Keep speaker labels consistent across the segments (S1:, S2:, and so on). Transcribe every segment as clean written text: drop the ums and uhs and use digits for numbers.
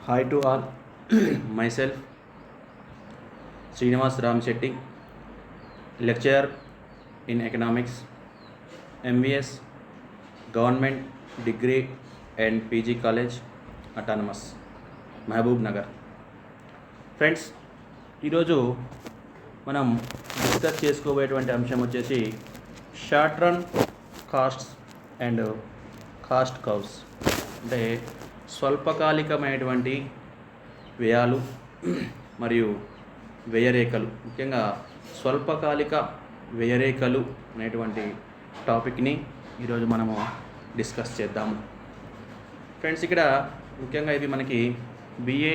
S1: Hi to all. Myself Srinivas Ramshetty, lecturer in economics, MVS, Government Degree and PG College, Autonomous, Mahabubnagar. Friends, ఈరోజు మనం discuss చేసుకోబోయేటువంటి అంశం వచ్చేసి short run costs and cost curves, అంటే స్వల్పకాలికమైనటువంటి వ్యయాలు మరియు వ్యయరేఖలు, ముఖ్యంగా స్వల్పకాలిక వ్యయరేఖలు అనేటువంటి టాపిక్ని ఈరోజు మనము డిస్కస్ చేద్దాము. ఫ్రెండ్స్, ఇక్కడ ముఖ్యంగా ఇది మనకి BA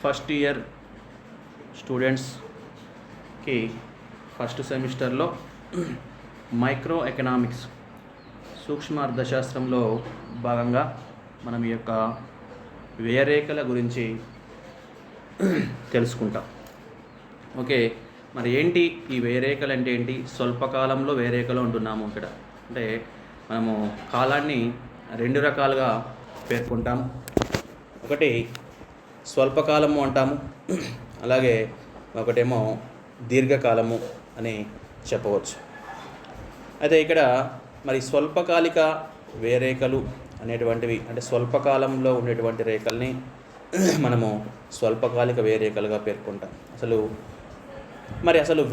S1: ఫస్ట్ ఇయర్ స్టూడెంట్స్కి ఫస్ట్ సెమిస్టర్లో మైక్రో ఎకనామిక్స్ సూక్ష్మ అర్థశాస్త్రంలో భాగంగా మనం ఈ యొక్క వ్యయరేఖల గురించి తెలుసుకుంటాం. ఓకే, మరి ఏంటి ఈ వ్యయరేఖలు అంటే ఏంటి? స్వల్పకాలంలో వ్యయరేఖలు అంటున్నాము. ఇక్కడ అంటే మనము కాలాన్ని రెండు రకాలుగా పేర్కొంటాము. ఒకటి స్వల్పకాలము అంటాము, అలాగే ఒకటేమో దీర్ఘకాలము అని చెప్పవచ్చు. అయితే ఇక్కడ మరి స్వల్పకాలిక వ్యయరేఖలు అనేటువంటివి, అంటే స్వల్పకాలంలో ఉండేటువంటి రేఖల్ని మనము స్వల్పకాలిక వ్యయరేఖలుగా పేర్కొంటాం. అసలు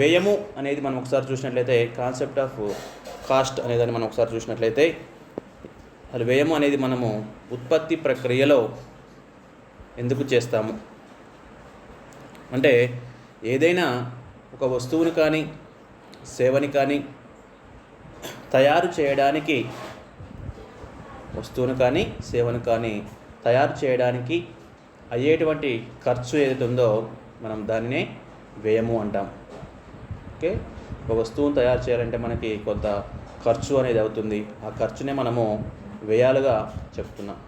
S1: వ్యయము అనేది మనం ఒకసారి చూసినట్లయితే, కాన్సెప్ట్ ఆఫ్ కాస్ట్ అనేదాన్ని మనం ఒకసారి చూసినట్లయితే, అసలు వ్యయము అనేది మనము ఉత్పత్తి ప్రక్రియలో ఎందుకు చేస్తాము అంటే, ఏదైనా ఒక వస్తువుని కానీ సేవని కానీ తయారు చేయడానికి, తయారు చేయడానికి అయ్యేటువంటి ఖర్చు ఏదైతే ఉందో మనం దాన్నే వ్యయము అంటాం. ఓకే, ఒక వస్తువును తయారు చేయాలంటే మనకి కొంత ఖర్చు అనేది అవుతుంది. ఆ ఖర్చునే మనము వ్యయాలుగా చెప్తున్నాం.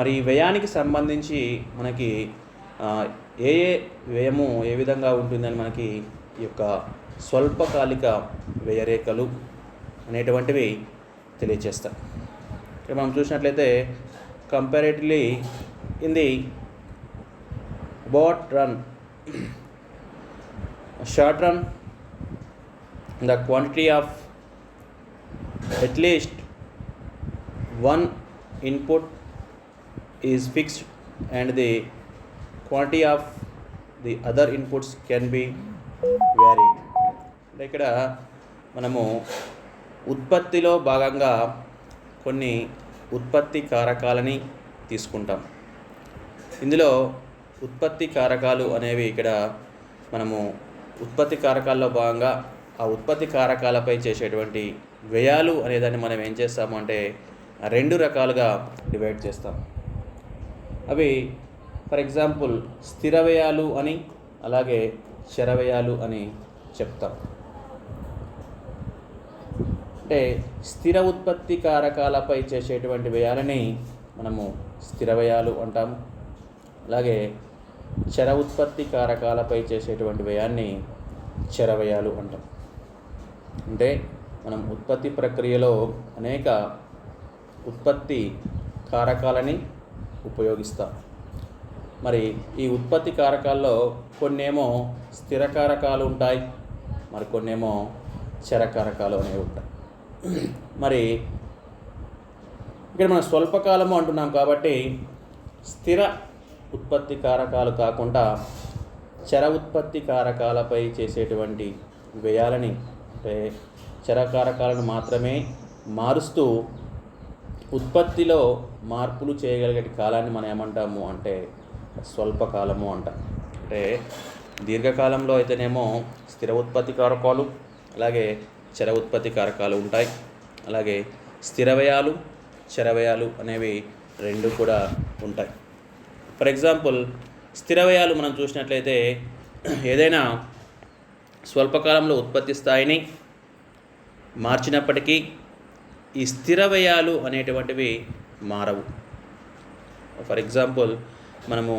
S1: మరి ఈ వ్యయానికి సంబంధించి మనకి ఏ వ్యయము ఏ విధంగా ఉంటుందని మనకి ఈ యొక్క స్వల్పకాలిక వ్యయరేఖలు అనేటువంటివి తెలియజేస్తాం. మనం చూసినట్లయితే, comparatively in the short run, the quantity of at least one input is fixed and the quantity of the other inputs can be varied. ఇక్కడ మనము ఉత్పత్తిలో భాగంగా కొన్ని ఉత్పత్తి కారకాలని తీసుకుంటాం. ఇందులో ఉత్పత్తి కారకాలు అనేవి ఇక్కడ మనము ఉత్పత్తి కారకాల్లో భాగంగా ఆ ఉత్పత్తి కారకాలపై చేసేటువంటి వ్యయాలు అనేదాన్ని మనం ఏం చేస్తాము అంటే రెండు రకాలుగా డివైడ్ చేస్తాం. అవి ఫర్ ఎగ్జాంపుల్ స్థిర వ్యయాలు అని, అలాగే చర వ్యయాలు అని చెప్తాం. అంటే స్థిర ఉత్పత్తి కారకాలపై చేసేటువంటి వ్యయాలని మనము స్థిర వ్యయాలు అంటాము. అలాగే చర ఉత్పత్తి కారకాలపై చేసేటువంటి వ్యయాన్ని చర వ్యయాలు అంటాం. అంటే మనం ఉత్పత్తి ప్రక్రియలో అనేక ఉత్పత్తి కారకాలని ఉపయోగిస్తాం. మరి ఈ ఉత్పత్తి కారకాల్లో కొన్నేమో స్థిర కారకాలు ఉంటాయి, మరి కొన్నేమో చర కారకాలు అనేవి ఉంటాయి. మరి ఇక్కడ మనం స్వల్పకాలము అంటున్నాం కాబట్టి స్థిర ఉత్పత్తి కారకాలు కాకుండా చర ఉత్పత్తి కారకాలపై చేసేటువంటి వ్యయాలని, అంటే చర కారకాలను మాత్రమే మారుస్తూ ఉత్పత్తిలో మార్పులు చేయగలిగే కాలాన్ని మనం ఏమంటాము అంటే స్వల్పకాలము అంటాం. అంటే దీర్ఘకాలంలో అయితేనేమో స్థిర ఉత్పత్తి కారకాలు, అలాగే చర ఉత్పత్తి కారకాలు ఉంటాయి. అలాగే స్థిర వ్యయాలు, చర వ్యయాలు అనేవి రెండు కూడా ఉంటాయి. ఫర్ ఎగ్జాంపుల్ స్థిర వ్యయాలు మనం చూసినట్లయితే, ఏదైనా స్వల్పకాలంలో ఉత్పత్తి స్థాయిని మార్చినప్పటికీ ఈ స్థిర వ్యయాలు అనేటువంటివి మారవు. ఫర్ ఎగ్జాంపుల్ మనము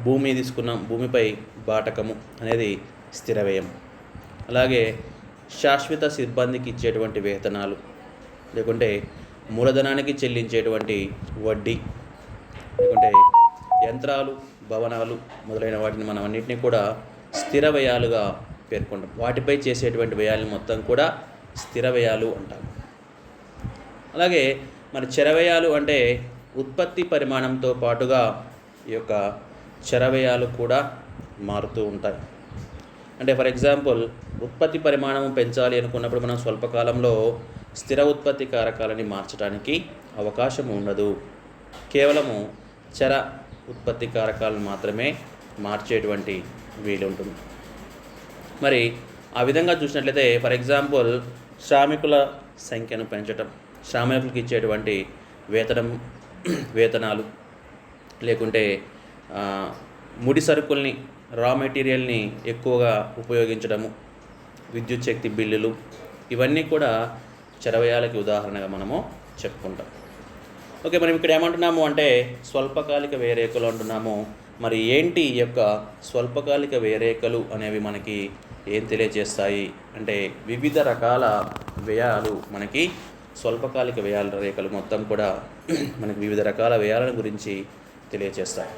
S1: భూమి తీసుకున్నాం, భూమిపై బాటకము అనేది స్థిర వ్యయం. అలాగే శాశ్వత సిబ్బందికి ఇచ్చేటువంటి వేతనాలు, లేకుంటే మూలధనానికి చెల్లించేటువంటి వడ్డీ, లేకుంటే యంత్రాలు, భవనాలు మొదలైన వాటిని మనం అన్నింటినీ కూడా స్థిర వ్యయాలుగా పేర్కొంటాం. వాటిపై చేసేటువంటి వ్యయాలను మొత్తం కూడా స్థిర వ్యయాలు అంటాం. అలాగే మరి చర వ్యయాలు అంటే ఉత్పత్తి పరిమాణంతో పాటుగా ఈ యొక్క చర వ్యయాలు కూడా మారుతూ ఉంటాయి. అంటే ఫర్ ఎగ్జాంపుల్ ఉత్పత్తి పరిమాణం పెంచాలి అనుకున్నప్పుడు మనం స్వల్పకాలంలో స్థిర ఉత్పత్తి కారకాలని మార్చడానికి అవకాశం ఉండదు. కేవలము చర ఉత్పత్తి కారకాలను మాత్రమే మార్చేటువంటి వీలు ఉంటుంది. మరి ఆ విధంగా చూసినట్లయితే ఫర్ ఎగ్జాంపుల్ శ్రామికుల సంఖ్యను పెంచటం, శ్రామికులకు ఇచ్చేటువంటి వేతనాలు, లేకుంటే ముడి సరుకుల్ని, రా మెటీరియల్ని ఎక్కువగా ఉపయోగించడము, విద్యుత్ శక్తి బిల్లులు, ఇవన్నీ కూడా చరవ్యయాలకి ఉదాహరణగా మనము చెప్పుకుంటాం. ఓకే, మనం ఇక్కడ ఏమంటున్నాము అంటే స్వల్పకాలిక వ్యయరేఖలు అంటున్నాము. మరి ఏంటి ఈ యొక్క స్వల్పకాలిక వ్యయరేఖలు అనేవి మనకి ఏం తెలియజేస్తాయి అంటే వివిధ రకాల వ్యయాలు మనకి స్వల్పకాలిక వ్యయాల రేఖలు మొత్తం కూడా మనకి వివిధ రకాల వ్యయాలను గురించి తెలియజేస్తాయి.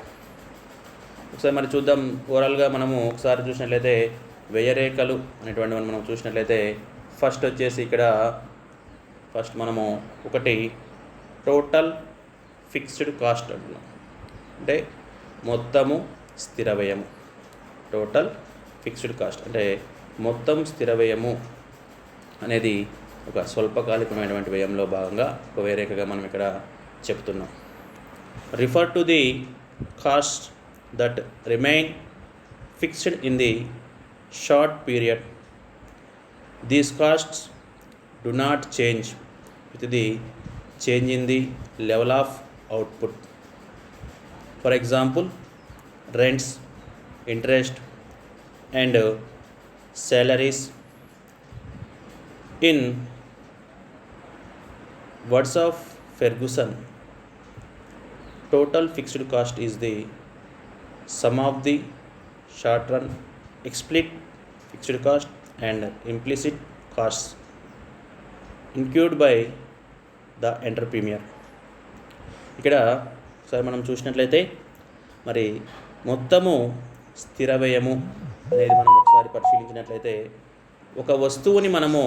S1: ఒకసారి మరి చూద్దాం. ఓవరాల్గా మనము ఒకసారి చూసినట్లయితే వ్యయరేఖలు అనేటువంటి మనం చూసినట్లయితే ఫస్ట్ వచ్చేసి ఇక్కడ మనము ఒకటి టోటల్ ఫిక్స్డ్ కాస్ట్ అంటున్నాం. అంటే మొత్తము స్థిర వ్యయము. టోటల్ ఫిక్స్డ్ కాస్ట్ అంటే మొత్తం స్థిర వ్యయము అనేది ఒక స్వల్పకాలికమైనటువంటి వ్యయంలో భాగంగా ఒక వ్యయరేఖగా మనం ఇక్కడ చెప్తున్నాం. Refer to the cost that remain fixed in the short period. These costs do not change with the change in the level of output. For example, rents, interest and salaries. In words of Ferguson, total fixed cost is the sum of the short run explicit fixed cost and implicit costs incurred by the entrepreneur. ఇక్కడ ఒకసారి మనం చూసినట్లయితే మరి మొత్తము స్థిర వ్యయము అనేది మనం ఒకసారి పరిశీలించినట్లయితే ఒక వస్తువుని మనము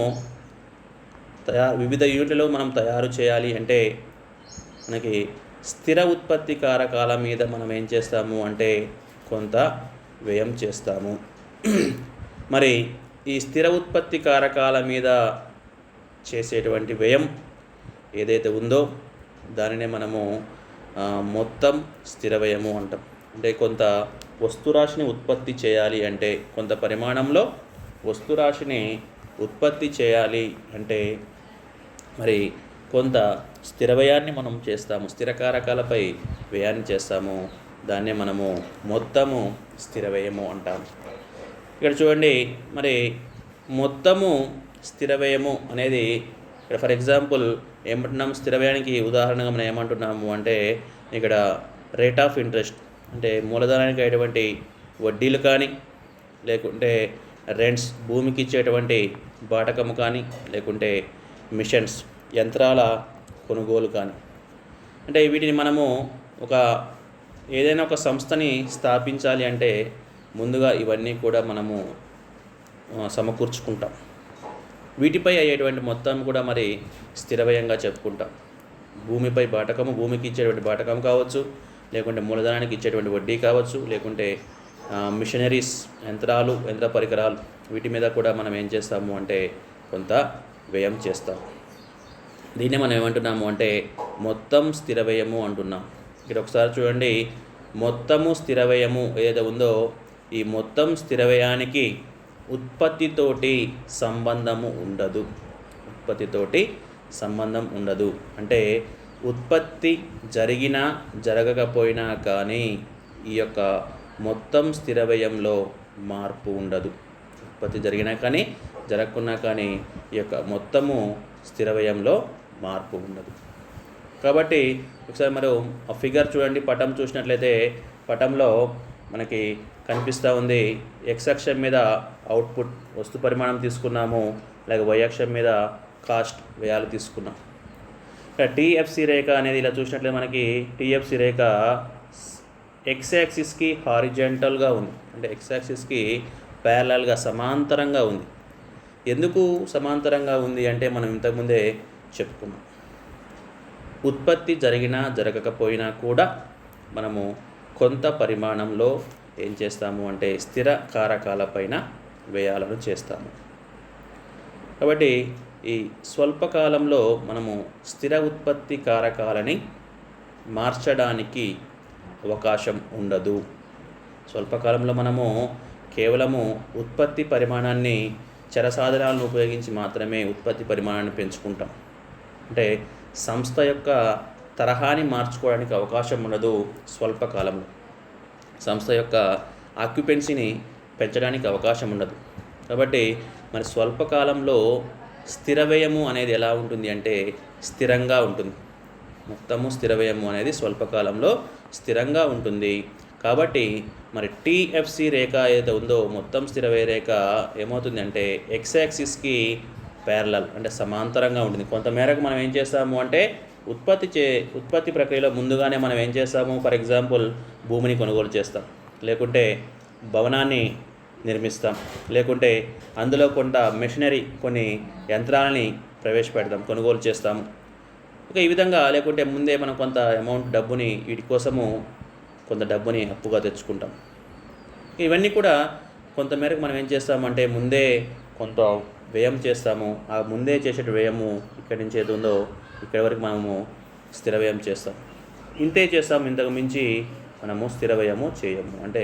S1: వివిధ యూనిట్లలో మనం తయారు చేయాలి అంటే మనకి స్థిర ఉత్పత్తి కారకాల మీద మనం ఏం చేస్తాము అంటే కొంత వ్యయం చేస్తాము. మరి ఈ స్థిర ఉత్పత్తి కారకాల మీద చేసేటువంటి వ్యయం ఏదైతే ఉందో దానినే మనము మొత్తం స్థిర వ్యయము అంటాం. అంటే కొంత వస్తురాశిని ఉత్పత్తి చేయాలి అంటే, కొంత పరిమాణంలో వస్తురాశిని ఉత్పత్తి చేయాలి అంటే మరి కొంత స్థిర వ్యయాన్ని మనం చేస్తాము, స్థిర కారకాలపై వ్యయాన్ని చేస్తాము. దాన్నే మనము మొత్తము స్థిర వ్యయము అంటాము. ఇక్కడ చూడండి, మరి మొత్తము స్థిర వ్యయము అనేది ఇక్కడ ఫర్ ఎగ్జాంపుల్ ఏమంటున్నాము, స్థిర వ్యయానికి ఉదాహరణగా మనం ఏమంటున్నాము అంటే ఇక్కడ రేట్ ఆఫ్ ఇంట్రెస్ట్ అంటే మూలధనానికి అయ్యేటువంటి వడ్డీలు కానీ, లేకుంటే రెంట్స్ భూమికి ఇచ్చేటువంటి బాటకము కానీ, లేకుంటే మిషన్స్ యంత్రాల కొనుగోలు కానీ. అంటే వీటిని మనము ఏదైనా ఒక సంస్థని స్థాపించాలి అంటే ముందుగా ఇవన్నీ కూడా మనము సమకూర్చుకుంటాం. వీటిపై అయ్యేటువంటి మొత్తం కూడా మరి స్థిర వ్యయంగా చెప్పుకుంటాం. భూమిపై బాటకము, భూమికి ఇచ్చేటువంటి బాటకం కావచ్చు, లేకుంటే మూలధనానికి ఇచ్చేటువంటి వడ్డీ కావచ్చు, లేకుంటే మిషనరీస్ యంత్రాలు, యంత్ర పరికరాలు, వీటి మీద కూడా మనం ఏం చేస్తాము అంటే కొంత వ్యయం చేస్తాం. దీన్నే మనం ఏమంటున్నాము అంటే మొత్తం స్థిర వ్యయము అంటున్నాం. ఇక్కడ ఒకసారి చూడండి, మొత్తము స్థిర వ్యయము ఏదైతే ఉందో ఈ మొత్తం స్థిర వ్యయానికి ఉత్పత్తితోటి సంబంధము ఉండదు. ఉత్పత్తితోటి సంబంధం ఉండదు అంటే ఉత్పత్తి జరిగినా జరగకపోయినా కానీ ఈ యొక్క మొత్తం స్థిర వ్యయంలో మార్పు ఉండదు. ఉత్పత్తి జరిగినా కానీ జరగకున్నా కానీ ఈ యొక్క మొత్తము స్థిర వ్యయంలో మార్పు ఉండదు. కాబట్టి ఒకసారి మరి ఆ ఫిగర్ చూడండి, పటం చూసినట్లయితే పటంలో మనకి కనిపిస్తూ ఉంది. ఎక్స్ అక్షం మీద అవుట్పుట్ వస్తు పరిమాణం తీసుకున్నాము, అలాగే వై అక్షం మీద కాస్ట్ వ్యయాలు తీసుకున్నాం. ఇక్కడ టీఎఫ్సి రేఖ అనేది ఇలా చూసినట్లయితే మనకి టీఎఫ్సి రేఖ ఎక్స్ యాక్సిస్కి హారిజెంటల్గా ఉంది, అంటే ఎక్స్ యాక్సిస్కి ప్యారలల్గా సమాంతరంగా ఉంది. ఎందుకు సమాంతరంగా ఉంది అంటే మనం ఇంతకుముందే చెప్పుకున్నాం, ఉత్పత్తి జరిగినా జరగకపోయినా కూడా మనము కొంత పరిమాణంలో ఏం చేస్తాము అంటే స్థిర కారకాలపైన వ్యయాలను చేస్తాము. కాబట్టి ఈ స్వల్పకాలంలో మనము స్థిర ఉత్పత్తి కారకాలని మార్చడానికి అవకాశం ఉండదు. స్వల్పకాలంలో మనము కేవలము ఉత్పత్తి పరిమాణాన్ని చరసాధనాలను ఉపయోగించి మాత్రమే ఉత్పత్తి పరిమాణాన్ని పెంచుకుంటాం. అంటే సంస్థ యొక్క తరహాని మార్చుకోవడానికి అవకాశం ఉండదు. స్వల్పకాలంలో సంస్థ యొక్క ఆక్యుపెన్సీని పెంచడానికి అవకాశం ఉండదు. కాబట్టి మరి స్వల్పకాలంలో స్థిర వ్యయము అనేది ఎలా ఉంటుంది అంటే స్థిరంగా ఉంటుంది. మొత్తము స్థిర వ్యయము అనేది స్వల్పకాలంలో స్థిరంగా ఉంటుంది. కాబట్టి మరి టీఎఫ్సి రేఖ ఏదైతే ఉందో మొత్తం స్థిర వ్యయ రేఖ ఏమవుతుంది అంటే ఎక్స్ యాక్సిస్కి ప్యారలల్ అంటే సమాంతరంగా ఉంటుంది. కొంతమేరకు మనం ఏం చేస్తాము అంటే ఉత్పత్తి ప్రక్రియలో ముందుగానే మనం ఏం చేస్తాము, ఫర్ ఎగ్జాంపుల్ భూమిని కొనుగోలు చేస్తాం, లేకుంటే భవనాన్ని నిర్మిస్తాం, లేకుంటే అందులో కొంత మెషినరీ కొన్ని యంత్రాలని ప్రవేశపెడతాం, కొనుగోలు చేస్తాము. ఓకే, ఈ విధంగా లేకుంటే ముందే మనం కొంత అమౌంట్ డబ్బుని వీటి కోసము కొంత డబ్బుని అప్పుగా తెచ్చుకుంటాం. ఇవన్నీ కూడా కొంతమేరకు మనం ఏం చేస్తామంటే ముందే కొంత వ్యయం చేస్తాము. ఆ ముందే చేసే వ్యయము ఇక్కడి నుంచి ఏది ఉందో ఇక్కడి వరకు మనము స్థిర వ్యయం చేస్తాం. ఇంతే చేస్తాము, ఇంతకు మించి మనము స్థిర వ్యయము చేయము. అంటే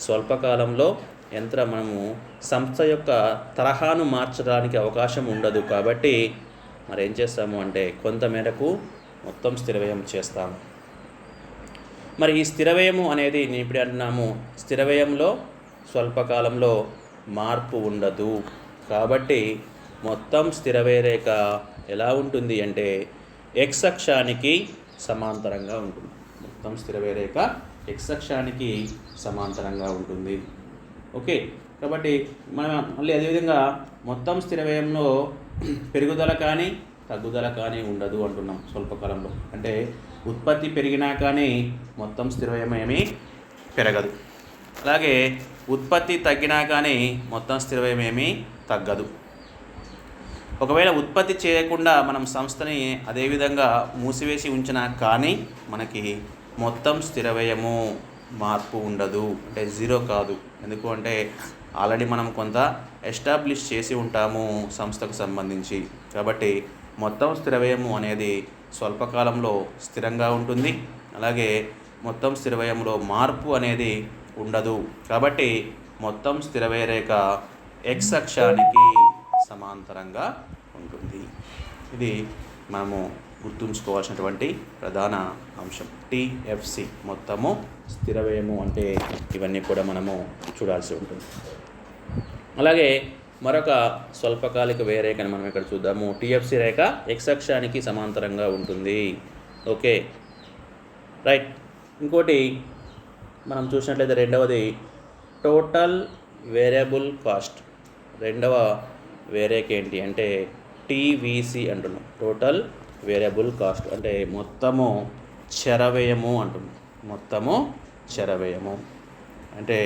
S1: స్వల్పకాలంలో మనము సంస్థ యొక్క తరహాను మార్చడానికి అవకాశం ఉండదు. కాబట్టి మరి ఏం చేస్తాము అంటే కొంతమేరకు మొత్తం స్థిర వ్యయం చేస్తాము. మరి ఈ స్థిర వ్యయము అనేది నేను ఇప్పుడు అంటున్నాము, స్థిర వ్యయంలో స్వల్పకాలంలో మార్పు ఉండదు. కాబట్టి మొత్తం స్థిర వ్యయ రేఖ ఎలా ఉంటుంది అంటే ఎక్స్ అక్షానికి సమాంతరంగా ఉంటుంది. మొత్తం స్థిర వ్యయ రేఖ ఎక్స్ అక్షానికి సమాంతరంగా ఉంటుంది. ఓకే, కాబట్టి మనం మళ్ళీ అదేవిధంగా మొత్తం స్థిర వ్యయంలో పెరుగుదల కానీ తగ్గుదల కానీ ఉండదు అంటున్నాం స్వల్పకాలంలో. అంటే ఉత్పత్తి పెరిగినా కానీ మొత్తం స్థిర వ్యయం ఏమీ పెరగదు. అలాగే ఉత్పత్తి తగ్గినా కానీ మొత్తం స్థిర వ్యయం ఏమీ తగ్గదు. ఒకవేళ ఉత్పత్తి చేయకుండా మనం సంస్థని అదేవిధంగా మూసివేసి ఉంచినా కానీ మనకి మొత్తం స్థిర వ్యయము మార్పు ఉండదు, అంటే జీరో కాదు. ఎందుకు అంటే ఆల్రెడీ మనం కొంత ఎస్టాబ్లిష్ చేసి ఉంటాము సంస్థకు సంబంధించి. కాబట్టి మొత్తం స్థిర వ్యయము అనేది స్వల్పకాలంలో స్థిరంగా ఉంటుంది. అలాగే మొత్తం స్థిర వ్యయంలో మార్పు అనేది ఉండదు. కాబట్టి మొత్తం స్థిర వ్యయ రేఖ ఎక్స్ అక్షానికి సమాంతరంగా ఉంటుంది. ఇది మనము గుర్తుంచుకోవాల్సినటువంటి ప్రధాన అంశం. టీఎఫ్సి మొత్తము స్థిర వ్యయము అంటే ఇవన్నీ కూడా మనము చూడాల్సి ఉంటుంది. అలాగే మరొక స్వల్పకాలిక వ్యయ రేఖను మనం ఇక్కడ చూద్దాము. టీఎఫ్సి రేఖ ఎక్స్ అక్షానికి సమాంతరంగా ఉంటుంది. Okay, right. ఇంకోటి మనం చూసినట్లయితే రెండవది టోటల్ వేరియబుల్ కాస్ట్. రెండవ వ్యయ రేఖ ఏంటి అంటే టీవీసీ అంటున్నాం. టోటల్ వేరియబుల్ కాస్ట్ అంటే మొత్తము చర వ్యయము అంటున్నాం. మొత్తము చర వ్యయము అంటే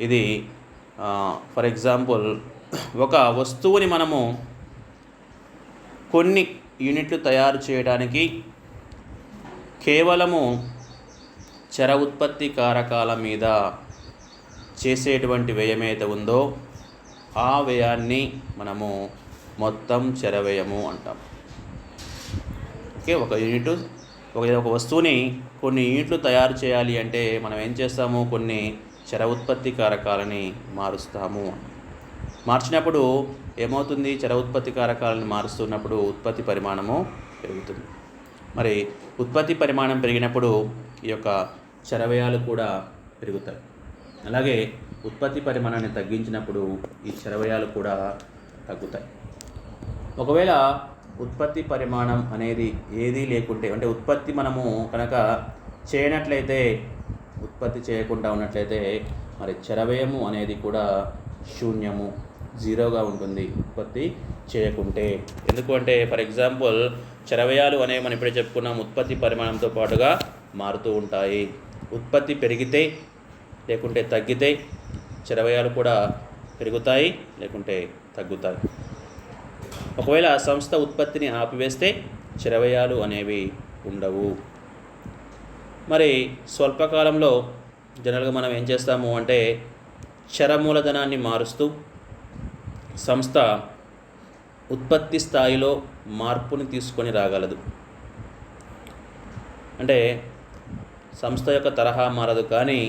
S1: ఇది ఫర్ ఎగ్జాంపుల్ ఒక వస్తువుని మనము కొన్ని యూనిట్లు తయారు చేయడానికి కేవలము చర ఉత్పత్తి కారకాల మీద చేసేటువంటి వ్యయం ఏదైతే ఉందో ఆ వ్యయాన్ని మనము మొత్తం చర వ్యయము అంటాం. ఓకే, ఒక వస్తువుని కొన్ని యూనిట్లు తయారు చేయాలి అంటే మనం ఏం చేస్తాము, కొన్ని చర ఉత్పత్తి కారకాలని మారుస్తాము. మార్చినప్పుడు ఏమవుతుంది, చర ఉత్పత్తి కారకాలను మారుస్తున్నప్పుడు ఉత్పత్తి పరిమాణము పెరుగుతుంది. మరి ఉత్పత్తి పరిమాణం పెరిగినప్పుడు ఈ యొక్క చర వ్యయాలు కూడా పెరుగుతాయి. అలాగే ఉత్పత్తి పరిమాణాన్ని తగ్గించినప్పుడు ఈ చర వ్యయాలు కూడా తగ్గుతాయి. ఒకవేళ ఉత్పత్తి పరిమాణం అనేది ఏదీ లేకుంటే, అంటే ఉత్పత్తి మనము కనుక చేయనట్లయితే, ఉత్పత్తి చేయకుండా ఉన్నట్లయితే మరి చర వ్యయము అనేది కూడా శూన్యము, జీరోగా ఉంటుంది ఉత్పత్తి చేయకుంటే. ఎందుకంటే ఫర్ ఎగ్జాంపుల్ చర వ్యయాలు అనేవి మనం ఇప్పుడే చెప్పుకున్నాం ఉత్పత్తి పరిమాణంతో పాటుగా మారుతూ ఉంటాయి. ఉత్పత్తి పెరిగితే లేకుంటే తగ్గితే చర వ్యయాలు కూడా పెరుగుతాయి లేకుంటే తగ్గుతాయి. ఒకవేళ సంస్థ ఉత్పత్తిని ఆపివేస్తే చర వ్యయాలు అనేవి ఉండవు. మరి స్వల్పకాలంలో జనరల్గా మనం ఏం చేస్తాము అంటే చర మూలధనాన్ని మారుస్తూ సంస్థ ఉత్పత్తి స్థాయిలో మార్పుని తీసుకొని రాగలదు. అంటే సంస్థ యొక్క తరహా మారదు, కానీ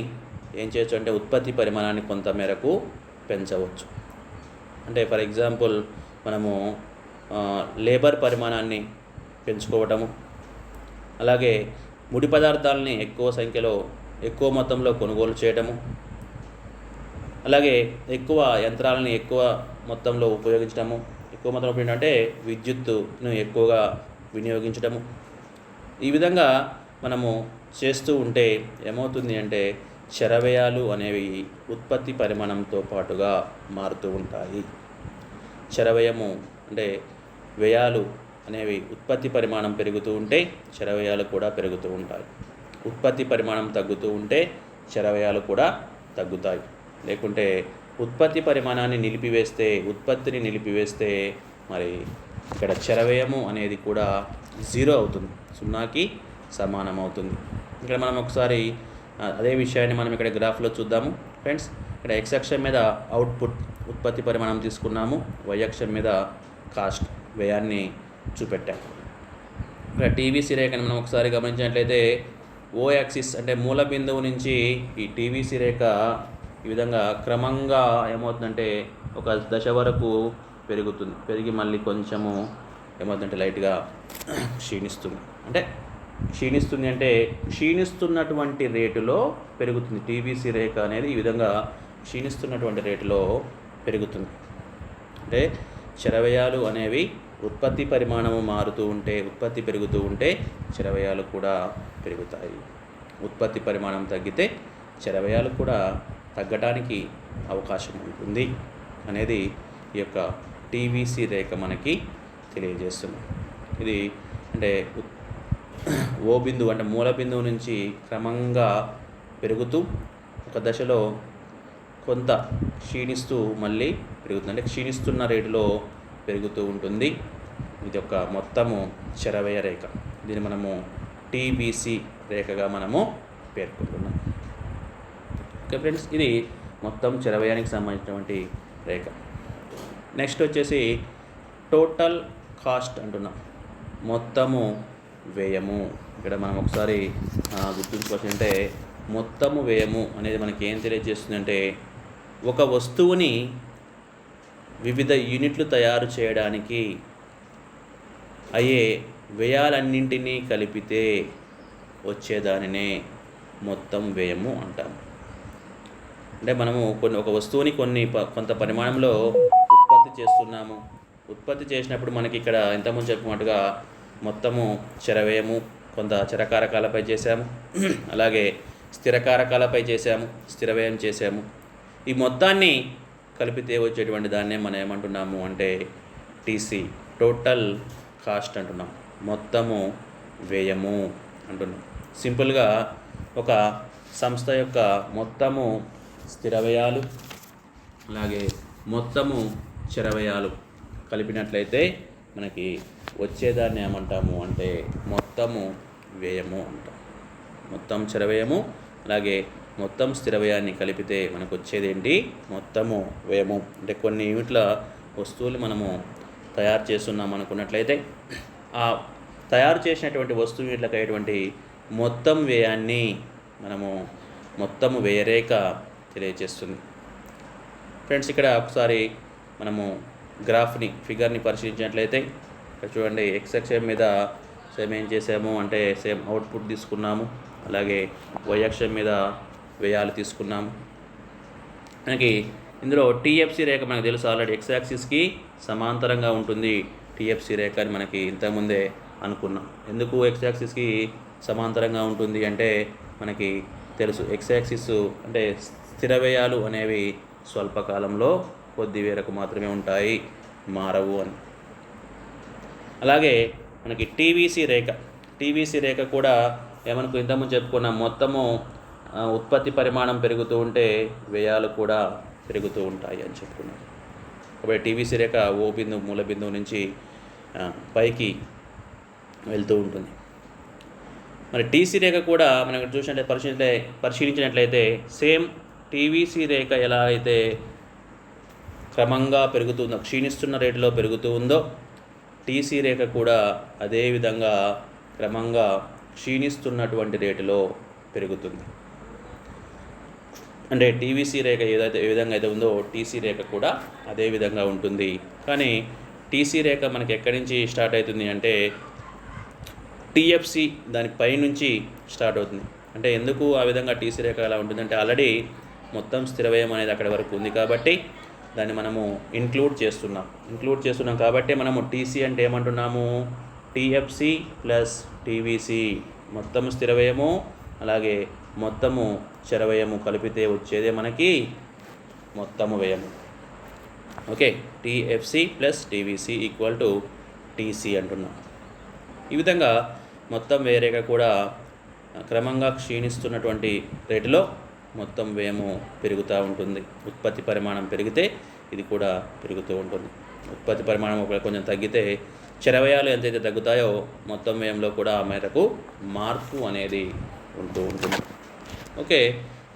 S1: ఏం చేయొచ్చు అంటే ఉత్పత్తి పరిమాణాన్ని కొంత మేరకు పెంచవచ్చు. అంటే ఫర్ ఎగ్జాంపుల్ మనము లేబర్ పరిమాణాన్ని పెంచుకోవటము, అలాగే ముడి పదార్థాలని ఎక్కువ మొత్తంలో కొనుగోలు చేయటము, అలాగే ఎక్కువ యంత్రాలని ఎక్కువ మొత్తంలో ఉపయోగించడము. ఎక్కువ మొత్తంలో అంటే విద్యుత్తును ఎక్కువగా వినియోగించడము. ఈ విధంగా మనము చేస్తూ ఉంటే ఏమవుతుంది అంటే చర వ్యయాలు అనేవి ఉత్పత్తి పరిమాణంతో పాటుగా మారుతూ ఉంటాయి. చర వ్యయము అంటే వ్యయాలు అనేవి ఉత్పత్తి పరిమాణం పెరుగుతూ ఉంటే చర వ్యయాలు కూడా పెరుగుతూ ఉంటాయి. ఉత్పత్తి పరిమాణం తగ్గుతూ ఉంటే చర వ్యయాలు కూడా తగ్గుతాయి. లేకుంటే ఉత్పత్తి పరిమాణాన్ని ఉత్పత్తిని నిలిపివేస్తే మరి ఇక్కడ చర వ్యయము అనేది కూడా 0 అవుతుంది, 0కి సమానం అవుతుంది. ఇక్కడ మనం ఒకసారి అదే విషయాన్ని మనం ఇక్కడ గ్రాఫ్లో చూద్దాము ఫ్రెండ్స్. ఇక్కడ x అక్షం మీద అవుట్పుట్ ఉత్పత్తి పరిమాణం తీసుకున్నాము, y అక్షం మీద కాస్ట్ వ్యయాన్ని చూపెట్టాము. ఇక్కడ టీవీసీ రేఖని మనం ఒకసారి గమనించినట్లయితే ఓ యాక్సిస్ అంటే మూల బిందువు నుంచి ఈ టీవీసీ రేఖ ఈ విధంగా క్రమంగా ఏమవుతుందంటే ఒక దశ వరకు పెరుగుతుంది. పెరిగి మళ్ళీ కొంచెము ఏమవుతుందంటే లైట్గా క్షీణిస్తుంది. అంటే క్షీణిస్తున్నటువంటి రేటులో పెరుగుతుంది. టీవీసీ రేఖ అనేది ఈ విధంగా క్షీణిస్తున్నటువంటి రేటులో పెరుగుతుంది. అంటే చర వ్యయాలు అనేవి ఉత్పత్తి పరిమాణము మారుతూ ఉంటే, ఉత్పత్తి పెరుగుతూ ఉంటే చర వ్యయాలు కూడా పెరుగుతాయి. ఉత్పత్తి పరిమాణం తగ్గితే చర వ్యయాలు కూడా తగ్గడానికి అవకాశం ఉంటుంది అనేది ఈ యొక్క టీవీసీ రేఖ మనకి తెలియజేస్తుంది. ఇది అంటే ఓ బిందువు అంటే మూల బిందువు నుంచి క్రమంగా పెరుగుతూ ఒక దశలో కొంత క్షీణిస్తూ మళ్ళీ పెరుగుతుంది. అంటే క్షీణిస్తున్న రేటులో పెరుగుతూ ఉంటుంది. ఇది ఒక మొత్తము చర వ్యయ రేఖ. దీన్ని మనము టీబీసీ రేఖగా మనము పేర్కొంటున్నాం. ఓకే ఫ్రెండ్స్, ఇది మొత్తం చర వ్యయానికి సంబంధించినటువంటి రేఖ. నెక్స్ట్ వచ్చేసి టోటల్ కాస్ట్ అంటున్నాం, మొత్తము వ్యయము. ఇక్కడ మనం ఒకసారి గుర్తుంచుకోవాల్సిందంటే మొత్తము వ్యయము అనేది మనకి ఏం తెలియజేస్తుందంటే ఒక వస్తువుని వివిధ యూనిట్లు తయారు చేయడానికి అయ్యే వ్యయాలన్నింటినీ కలిపితే వచ్చేదానినే మొత్తం వ్యయము అంటాము. అంటే మనము ఒక వస్తువుని కొంత పరిమాణంలో ఉత్పత్తి చేస్తున్నాము. ఉత్పత్తి చేసినప్పుడు మనకి ఇక్కడ ఇంతకుముందు చెప్పుకున్నట్టుగా మొత్తము చర వ్యయము, కొంత చర కారకాలపై చేశాము, అలాగే స్థిర కారకాలపై చేశాము, స్థిర వ్యయం చేశాము. ఈ మొత్తాన్ని కలిపితే వచ్చేటువంటి దాన్నే మనం ఏమంటున్నాము అంటే టీసీ, టోటల్ కాస్ట్ అంటున్నాం, మొత్తము వ్యయము అంటున్నాం. సింపుల్గా ఒక సంస్థ యొక్క మొత్తము స్థిర వ్యయాలు అలాగే మొత్తము చర వ్యయాలు కలిపినట్లయితే మనకి వచ్చేదాన్ని ఏమంటాము అంటే మొత్తము వ్యయము అంటాం. మొత్తం చర వ్యయము అలాగే మొత్తం స్థిర వ్యయాన్ని కలిపితే మనకు వచ్చేది ఏంటి? మొత్తము వ్యయము. అంటే కొన్ని యూనిట్ల వస్తువులు మనము తయారు చేస్తున్నాం అనుకున్నట్లయితే ఆ తయారు చేసినటువంటి వస్తువు యూనిట్లకు అయ్యేటువంటి మొత్తం వ్యయాన్ని మనము మొత్తము వ్యయరేఖ తెలియజేస్తుంది. ఫ్రెండ్స్, ఇక్కడ ఒకసారి మనము ఫిగర్ని పరిశీలించినట్లయితే ఇక్కడ చూడండి, ఎక్స్ అక్షం మీద ఏం చేసాము అంటే అవుట్పుట్ తీసుకున్నాము, అలాగే వై అక్షం మీద వ్యయాలు తీసుకున్నాము. మనకి ఇందులో టీఎఫ్సీ రేఖ మనకు తెలుసు ఆల్రెడీ, ఎక్స్ యాక్సిస్కి సమాంతరంగా ఉంటుంది టీఎఫ్సీ రేఖ అని మనకి ఇంతకుముందే అనుకున్నాం. ఎందుకు ఎక్స్ యాక్సిస్కి సమాంతరంగా ఉంటుంది అంటే మనకి తెలుసు, ఎక్స్ యాక్సిస్ అంటే స్థిర వ్యయాలు అనేవి స్వల్పకాలంలో కొద్ది మేరకు మాత్రమే ఉంటాయి, మారవు అని. అలాగే మనకి టీవీసీ రేఖ కూడా ఏమనుకు ఇంతకుముందు చెప్పుకున్నాం, మొత్తము ఉత్పత్తి పరిమాణం పెరుగుతూ ఉంటే వ్యయాలు కూడా పెరుగుతూ ఉంటాయి అని చెప్పుకున్నాం. కాబట్టి టీవీసీ రేఖ ఓ బిందువు మూల బిందువు నుంచి పైకి వెళ్తూ ఉంటుంది. మరి టీసీ రేఖ కూడా మనం చూసినట్లయితే పరిశీలించినట్లయితే సేమ్ టీవీసీ రేఖ ఎలా అయితే క్రమంగా పెరుగుతుందో, క్షీణిస్తున్న రేటులో పెరుగుతూ ఉందో, టీసీ రేఖ కూడా అదేవిధంగా క్రమంగా క్షీణిస్తున్నటువంటి రేటులో పెరుగుతుంది. అంటే టీవీసీ రేఖ ఏ విధంగా అయితే ఉందో టీసీ రేఖ కూడా అదే విధంగా ఉంటుంది. కానీ టీసీ రేఖ మనకి ఎక్కడి నుంచి స్టార్ట్ అవుతుంది అంటే టీఎఫ్సి దాని పై నుంచి స్టార్ట్ అవుతుంది. అంటే ఎందుకు ఆ విధంగా టీసీ రేఖ అలా ఉంటుందంటే ఆల్రెడీ మొత్తం స్థిర వ్యయం అనేది అక్కడి వరకు ఉంది కాబట్టి దాన్ని మనము ఇంక్లూడ్ చేస్తున్నాం కాబట్టి మనము టీసీ అంటే ఏమంటున్నాము, టీఎఫ్సి ప్లస్ టీవీసీ మొత్తం స్థిర వ్యయము అలాగే మొత్తము చర వ్యయము కలిపితే వచ్చేదే మనకి మొత్తము వ్యయము. Okay, TFC plus TVC equal to TC అంటున్నాం. ఈ విధంగా మొత్తం వ్యయ రేఖ కూడా క్రమంగా క్షీణిస్తున్నటువంటి రేటులో మొత్తం వ్యయము పెరుగుతూ ఉంటుంది. ఉత్పత్తి పరిమాణం పెరిగితే ఇది కూడా పెరుగుతూ ఉంటుంది. ఉత్పత్తి పరిమాణం ఒకవేళ కొంచెం తగ్గితే చర వ్యయాలు ఎంతైతే తగ్గుతాయో మొత్తం వ్యయంలో కూడా ఆ మేరకు మార్పు అనేది ఉంటూ ఉంటుంది. ఓకే,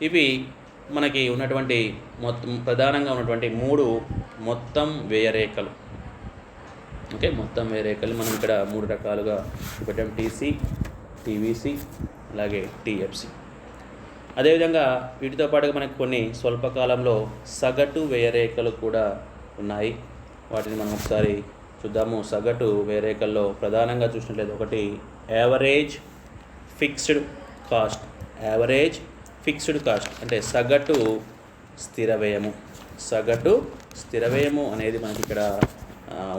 S1: ఇవి మనకి ఉన్నటువంటి ప్రధానంగా ఉన్నటువంటి 3 మొత్తం వ్యయరేఖలు. ఓకే, మొత్తం వ్యయరేఖలు మనం ఇక్కడ 3 రకాలుగా పెట్టాం, టీసీ, టీవీసీ అలాగే టీఎఫ్సి. అదేవిధంగా వీటితో పాటుగా మనకు కొన్ని స్వల్పకాలంలో సగటు వ్యయరేఖలు కూడా ఉన్నాయి. వాటిని మనం ఒకసారి చూద్దాము. సగటు వ్యయరేఖల్లో ప్రధానంగా చూసినట్లయితే ఒకటి యావరేజ్ ఫిక్స్డ్ కాస్ట్ అంటే సగటు స్థిర వ్యయము అనేది మనకి ఇక్కడ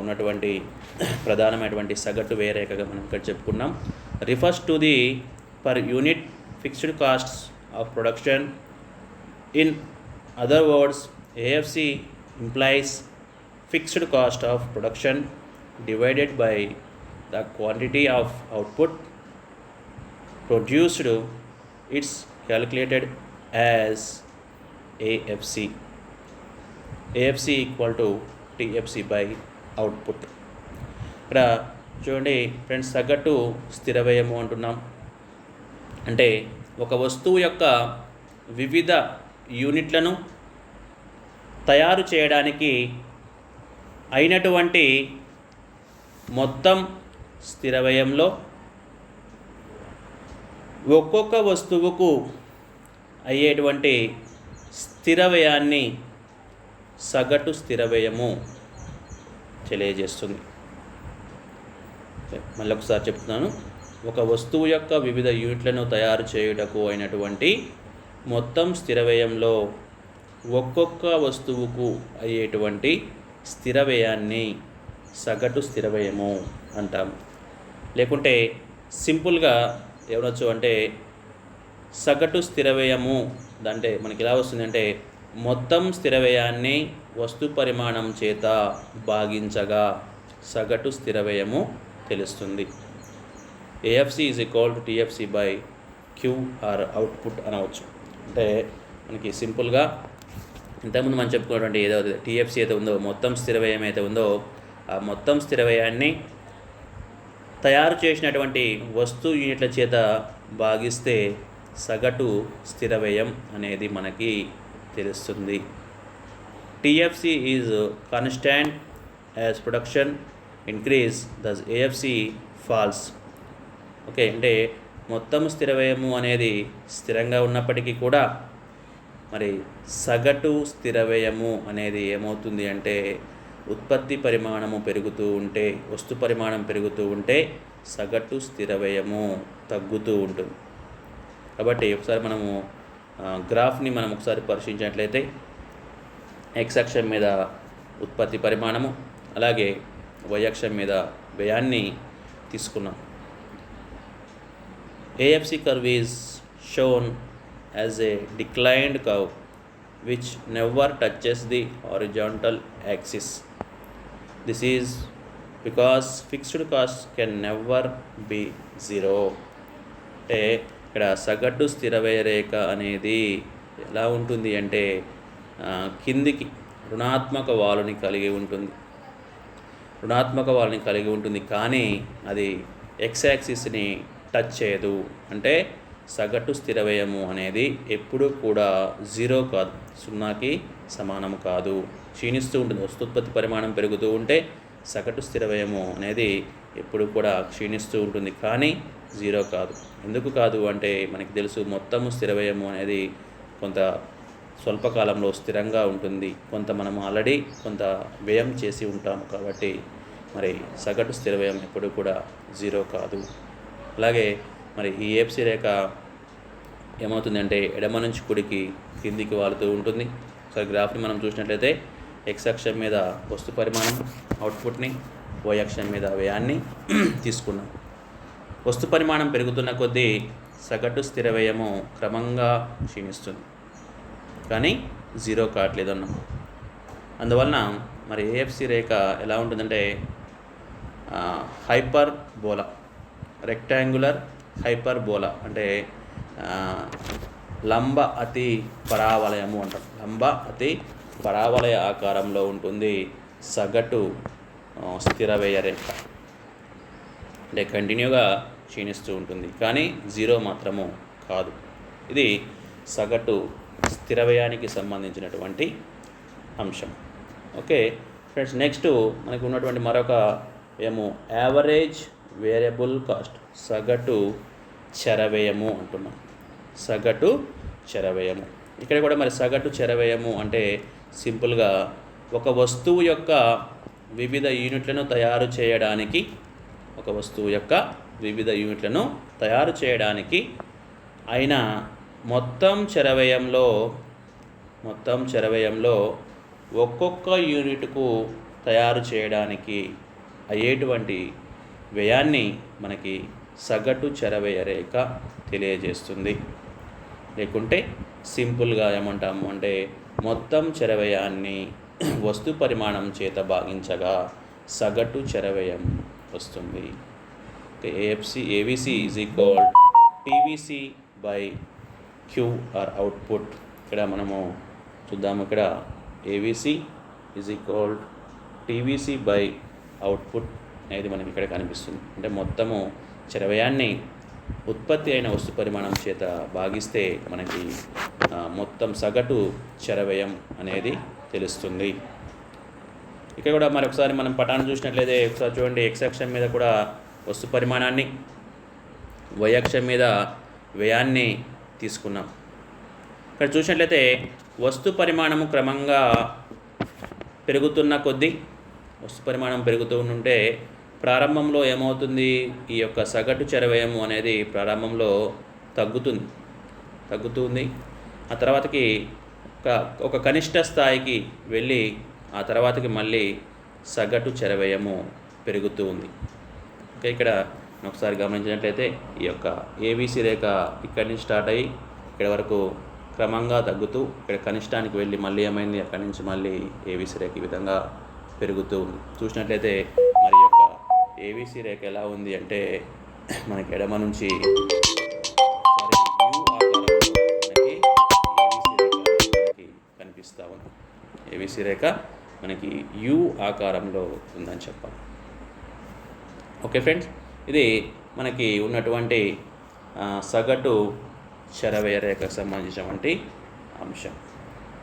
S1: ఉన్నటువంటి ప్రధానమైనటువంటి సగటు వ్యయరేఖగా మనం ఇక్కడ చెప్పుకున్నాం. Refers to the per unit fixed costs of production. In other words, AFC implies fixed cost of production divided by the quantity of output produced. It's calculated as AFC equal to TFC by output. ఇక్కడ చూడండి friends, సగటు స్థిర వ్యయము అంటున్నాం అంటే ఒక వస్తువు యొక్క వివిధ యూనిట్లను తయారు చేయడానికి అయినటువంటి మొత్తం స్థిర వ్యయంలో ఒక్కొక్క వస్తువుకు అయ్యేటువంటి స్థిర వ్యయాన్ని సగటు స్థిర వ్యయము తెలియజేస్తుంది. మళ్ళీ ఒకసారి చెప్తున్నాను. ఒక వస్తువు యొక్క వివిధ యూనిట్లను తయారు చేయుటకు అయినటువంటి మొత్తం స్థిర వ్యయంలో ఒక్కొక్క వస్తువుకు అయ్యేటువంటి స్థిర వ్యయాన్ని సగటు స్థిర వ్యయము అంటాము. లేకుంటే సింపుల్గా ఏమనొచ్చు అంటే సగటు స్థిర వ్యయము అంటే మనకి ఎలా వస్తుందంటే మొత్తం స్థిర వ్యయాన్ని వస్తు పరిమాణం చేత భాగించగా సగటు స్థిర వ్యయము తెలుస్తుంది. AFC is equal to TFC by Q or output అనవచ్చు. అంటే మనకి సింపుల్గా ఇంతకుముందు మనం చెప్పుకున్నటువంటి ఏదో TFC అయితే ఉందో మొత్తం స్థిర వ్యయం అయితే ఉందో ఆ మొత్తం స్థిర వ్యయాన్ని తయారు చేసినటువంటి వస్తు యూనిట్ల చేత భాగిస్తే సగటు స్థిర వ్యయం అనేది మనకి తెలుస్తుంది. TFC is constant as production increase, thus AFC falls. Okay, అంటే మొత్తం స్థిర వ్యయము అనేది స్థిరంగా ఉన్నప్పటికీ కూడా మరి సగటు స్థిర వ్యయము అనేది ఏమవుతుంది అంటే ఉత్పత్తి పరిమాణము పెరుగుతూ ఉంటే, వస్తు పరిమాణం పెరుగుతూ ఉంటే సగటు స్థిర వ్యయము తగ్గుతూ ఉంటుంది. కాబట్టి ఒకసారి మనము గ్రాఫ్ని మనం ఒకసారి పరిశీలించినట్లయితే x అక్షం మీద ఉత్పత్తి పరిమాణము అలాగే y అక్షం మీద వ్యయాన్ని తీసుకున్నాం. AFC curve is shown as a declined curve which never touches the horizontal axis. This is because fixed costs can never be zero. అంటే ఇక్కడ సగటు స్థిర వ్యయ రేఖ అనేది ఎలా ఉంటుంది అంటే కిందికి రుణాత్మక వాలుని కలిగి ఉంటుంది, కానీ అది ఎక్స్ యాక్సిస్ని టచ్ చేయదు. అంటే సగటు స్థిర వ్యయము అనేది ఎప్పుడూ కూడా 0 కాదు, 0కి సమానం కాదు, క్షీణిస్తూ ఉంటుంది. వస్తోత్పత్తి పరిమాణం పెరుగుతూ ఉంటే సగటు స్థిర వ్యయము అనేది ఎప్పుడు కూడా క్షీణిస్తూ ఉంటుంది, కానీ 0 కాదు. ఎందుకు కాదు అంటే మనకి తెలుసు, మొత్తము స్థిర వ్యయము అనేది కొంత స్వల్పకాలంలో స్థిరంగా ఉంటుంది, కొంత మనం ఆల్రెడీ కొంత వ్యయం చేసి ఉంటాము కాబట్టి మరి సగటు స్థిర వ్యయం ఎప్పుడు కూడా 0 కాదు. అలాగే మరి ఈ ఏఎఫ్సి రేఖ ఏమవుతుందంటే ఎడమ నుంచి కుడికి కిందికి వాలుతూ ఉంటుంది. ఒకసారి గ్రాఫ్ని మనం చూసినట్లయితే ఎక్స్ అక్షం మీద వస్తు పరిమాణం అవుట్పుట్ని, వై అక్షం మీద వ్యయాన్ని తీసుకున్నాం. వస్తు పరిమాణం పెరుగుతున్న కొద్దీ సగటు స్థిర వ్యయము క్రమంగా క్షీణిస్తుంది, కానీ 0 కావట్లేదు అన్నాం. అందువలన మరి ఏఎఫ్సి రేఖ ఎలా ఉంటుందంటే హైపర్ బోలా, రెక్టాంగులర్ హైపర్ బోలా, అంటే లంబ అతి పరావలయము అంటాం. లంబ అతి పరావలయ ఆకారంలో ఉంటుంది సగటు స్థిర వ్యయ రేఖ. అంటే కంటిన్యూగా క్షీణిస్తూ ఉంటుంది, కానీ 0 మాత్రము కాదు. ఇది సగటు స్థిర వ్యయానికి సంబంధించినటువంటి అంశం. ఓకే ఫ్రెండ్స్, నెక్స్ట్ మనకు ఉన్నటువంటి మరొక వ్యయము యావరేజ్ వేరియబుల్ కాస్ట్, సగటు చర వ్యయము అంటున్నాం. సగటు చర వ్యయము, ఇక్కడ కూడా మరి సగటు చర వ్యయము అంటే సింపుల్గా ఒక వస్తువు యొక్క వివిధ యూనిట్లను తయారు చేయడానికి అయిన మొత్తం చర వ్యయంలో ఒక్కొక్క యూనిట్కు తయారు చేయడానికి అయ్యేటువంటి వ్యయాన్ని మనకి సగటు చర వ్యయ రేఖ తెలియజేస్తుంది. లేకుంటే సింపుల్గా ఏమంటాము అంటే మొత్తం చర వ్యయాన్ని వస్తు పరిమాణం చేత భాగించగా సగటు చర వ్యయం వస్తుంది. AVC is equal TVC by Q or output. ఇక్కడ మనము చూద్దాము, ఇక్కడ AVC is equal TVC by output అనేది మనకి ఇక్కడ కనిపిస్తుంది. అంటే మొత్తము చర వ్యయాన్ని ఉత్పత్తి అయిన వస్తు పరిమాణం చేత భాగిస్తే మనకి మొత్తం సగటు చర వ్యయం అనేది తెలుస్తుంది. ఇక్కడ కూడా మరొకసారి మనం పటాన్ని చూసినట్లయితే ఒకసారి చూడండి, ఎక్స్ అక్షం మీద కూడా వస్తు పరిమాణాన్ని, వై అక్షం మీద వ్యయాన్ని తీసుకున్నాం. ఇక్కడ చూసినట్లయితే వస్తు పరిమాణము క్రమంగా పెరుగుతున్న కొద్దీ, వస్తు పరిమాణం పెరుగుతూ ఉంటే ప్రారంభంలో ఏమవుతుంది, ఈ యొక్క సగటు చర వ్యయము అనేది ప్రారంభంలో తగ్గుతుంది. ఆ తర్వాతకి ఒక కనిష్ట స్థాయికి వెళ్ళి ఆ తర్వాతకి మళ్ళీ సగటు చర వ్యయము పెరుగుతూ ఉంది. ఓకే, ఇక్కడ ఒకసారి గమనించినట్లయితే ఈ యొక్క ఏబీసీ రేఖ ఇక్కడి నుంచి స్టార్ట్ అయ్యి ఇక్కడ వరకు క్రమంగా తగ్గుతూ ఇక్కడ కనిష్టానికి వెళ్ళి మళ్ళీ ఏమైంది, అక్కడి నుంచి మళ్ళీ ఏబీసీ రేఖ ఈ విధంగా పెరుగుతూ ఉంది. చూసినట్లయితే మరి యొక్క ఏబీసీ రేఖ ఎలా ఉంది అంటే మనకి ఎడమ నుంచి కనిపిస్తూ ఉంది. ఏబీసీ రేఖ మనకి యూ ఆకారంలో ఉందని చెప్పాలి. ఓకే ఫ్రెండ్స్, ఇది మనకి ఉన్నటువంటి సగటు చర వ్యయ రేఖకు సంబంధించినటువంటి అంశం.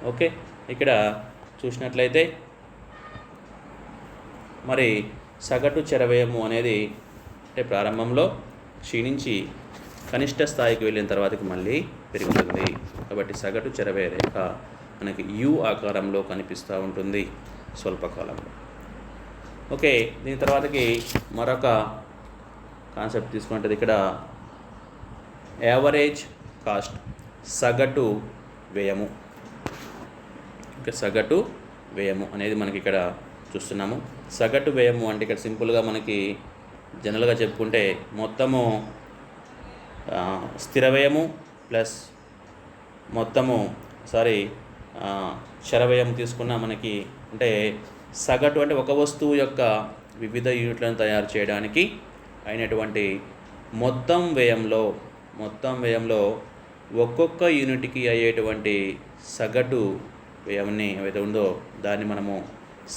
S1: ఓకే, ఇక్కడ చూసినట్లయితే మరి సగటు చర వ్యయము అనేది అంటే ప్రారంభంలో క్షీణించి కనిష్ట స్థాయికి వెళ్ళిన తర్వాతకి మళ్ళీ పెరుగుతుంది. కాబట్టి సగటు చర వ్యయ రేఖ మనకి యూ ఆకారంలో కనిపిస్తూ ఉంటుంది స్వల్పకాలంలో. ఓకే, దీని తర్వాతకి మరొక కాన్సెప్ట్ తీసుకుంటే ఇక్కడ యావరేజ్ కాస్ట్, సగటు వ్యయము. ఓకే, సగటు వ్యయము అనేది మనకి ఇక్కడ చూస్తున్నాము. సగటు వ్యయము అంటే ఇక్కడ సింపుల్గా మనకి జనరల్గా చెప్పుకుంటే మొత్తము స్థిర వ్యయము ప్లస్ మొత్తము చర వ్యయం తీసుకున్న మనకి అంటే సగటు అంటే ఒక వస్తువు యొక్క వివిధ యూనిట్లను తయారు చేయడానికి అయినటువంటి మొత్తం వ్యయంలో మొత్తం వ్యయంలో ఒక్కొక్క యూనిట్కి అయ్యేటువంటి సగటు వ్యయాన్ని ఏదైతే ఉందో దాన్ని మనము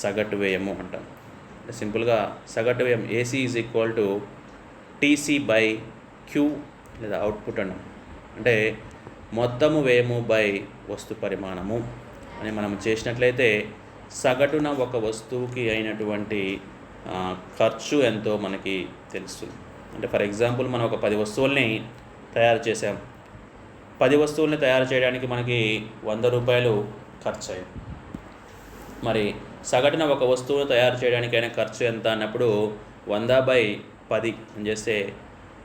S1: సగటు వ్యయము అంటాం. అంటే సింపుల్గా సగటు వ్యయం AC is equal to TC by Q లేదా అవుట్పుట్ అన్నాం. అంటే మొత్తము వ్యయము బై వస్తు పరిమాణము అని మనం చేసినట్లయితే సగటున ఒక వస్తువుకి అయినటువంటి ఖర్చు ఎంతో మనకి తెలుస్తుంది. అంటే ఫర్ ఎగ్జాంపుల్ మనం ఒక 10 వస్తువుల్ని తయారు చేసాం. 10 వస్తువుల్ని తయారు చేయడానికి మనకి 100 రూపాయలు ఖర్చు అయ్యింది. మరి సగటున ఒక వస్తువును తయారు చేయడానికి అయిన ఖర్చు ఎంత అన్నప్పుడు 100/10 అని చేస్తే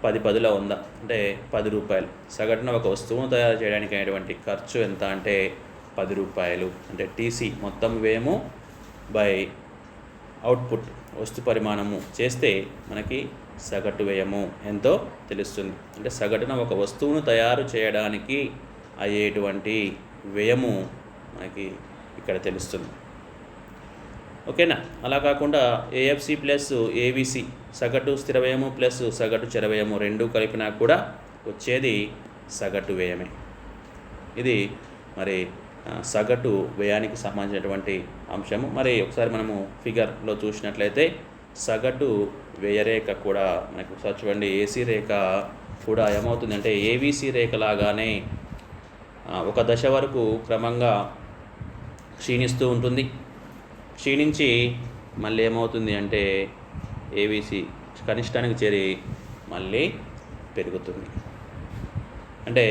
S1: 10 10ల 100 అంటే 10 రూపాయలు. సగటున ఒక వస్తువును తయారు చేయడానికి అయినటువంటి ఖర్చు ఎంత అంటే 10 రూపాయలు. అంటే టీసీ మొత్తం వ్యయము బై అవుట్పుట్ వస్తు పరిమాణము చేస్తే మనకి సగటు వ్యయము ఎంతో తెలుస్తుంది. అంటే సగటున ఒక వస్తువును తయారు చేయడానికి అయ్యేటువంటి వ్యయము మనకి ఇక్కడ తెలుస్తుంది. ఓకేనా? అలా కాకుండా ఏఎఫ్సి ప్లస్ ఏవిసి సగటు స్థిర వ్యయము ప్లస్ సగటు చర వ్యయము రెండు కలిపినా కూడా వచ్చేది సగటు వ్యయమే. ఇది మరి సగటు వ్యయానికి సంబంధించినటువంటి అంశము. మరి ఒకసారి మనము ఫిగర్లో చూసినట్లయితే సగటు వ్యయరేఖ కూడా మనకు ఒకసారి చూడండి. ఏసీ రేఖ కూడా ఏమవుతుంది అంటే ఏవిసి రేఖ లాగానే ఒక దశ వరకు క్రమంగా క్షీణిస్తూ ఉంటుంది. క్షీణించి మళ్ళీ ఏమవుతుంది అంటే ఏవిసి కనిష్టానికి చేరి మళ్ళీ పెరుగుతుంది. అంటే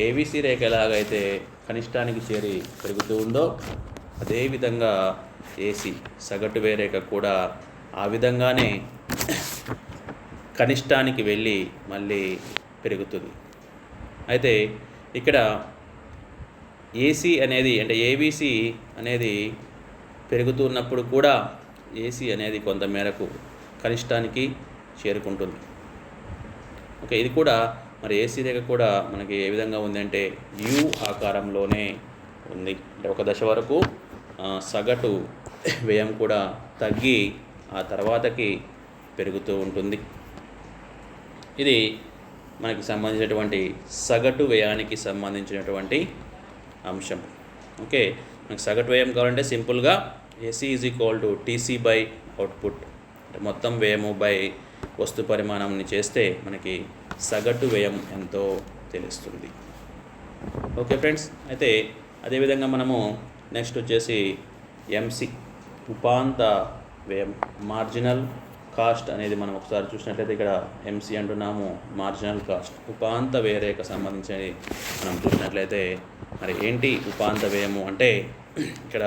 S1: ఏవిసి రేఖ ఎలాగైతే కనిష్టానికి చేరి పెరుగుతూ ఉందో అదేవిధంగా ఏసీ సగటు వ్యయరేఖ కూడా ఆ విధంగానే కనిష్టానికి వెళ్ళి మళ్ళీ పెరుగుతుంది. అయితే ఇక్కడ ఏసీ అనేది అంటే ఏబీసీ అనేది పెరుగుతున్నప్పుడు కూడా ఏసీ అనేది కొంత మేరకు కనిష్టానికి చేరుకుంటుంది. ఓకే, ఇది కూడా మరి ఏసీ రేఖ కూడా మనకి ఏ విధంగా ఉంది అంటే యు ఆకారంలోనే ఉంది. అంటే ఒక దశ వరకు సగటు వ్యయం కూడా తగ్గి ఆ తర్వాతకి పెరుగుతూ ఉంటుంది. ఇది మనకి సంబంధించినటువంటి సగటు వ్యయానికి సంబంధించినటువంటి అంశం. ఓకే, మనకి సగటు వ్యయం కావాలంటే సింపుల్గా AC is equal to TC by output అంటే మొత్తం వ్యయము బై వస్తు పరిమాణంని చేస్తే మనకి సగటు వ్యయం ఎంతో తెలుస్తుంది. ఓకే ఫ్రెండ్స్, అయితే అదేవిధంగా మనము నెక్స్ట్ వచ్చేసి ఎంసి ఉపాంత వ్యయం మార్జినల్ కాస్ట్ అనేది మనం ఒకసారి చూసినట్లయితే ఇక్కడ ఎంసి అంటున్నాము మార్జినల్ కాస్ట్ ఉపాంత వ్యయరేఖ సంబంధించి మనం చూసినట్లయితే మరి ఏంటి ఉపాంత వ్యయము అంటే ఇక్కడ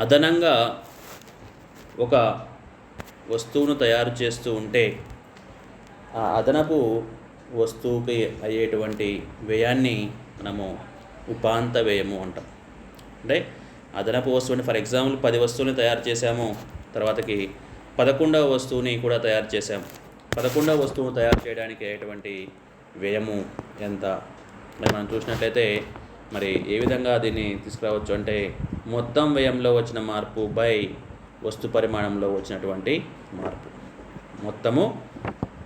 S1: అదనంగా ఒక వస్తువును తయారు చేస్తూ ఉంటే ఆ అదనపు వస్తువుకి అయ్యేటువంటి వ్యయాన్ని మనము ఉపాంత వ్యయము అంటాం. అంటే అదనపు వస్తువుని ఫర్ ఎగ్జాంపుల్ 10 వస్తువుని తయారు చేసాము, తర్వాతకి 11వ వస్తువుని కూడా తయారు చేసాము. 11వ వస్తువును తయారు చేయడానికి అయ్యేటువంటి వ్యయము ఎంత మరి మనం చూసినట్లయితే మరి ఏ విధంగా దీన్ని తీసుకురావచ్చు అంటే మొత్తం వ్యయంలో వచ్చిన మార్పు బై వస్తు పరిమాణంలో వచ్చినటువంటి మార్పు. మొత్తము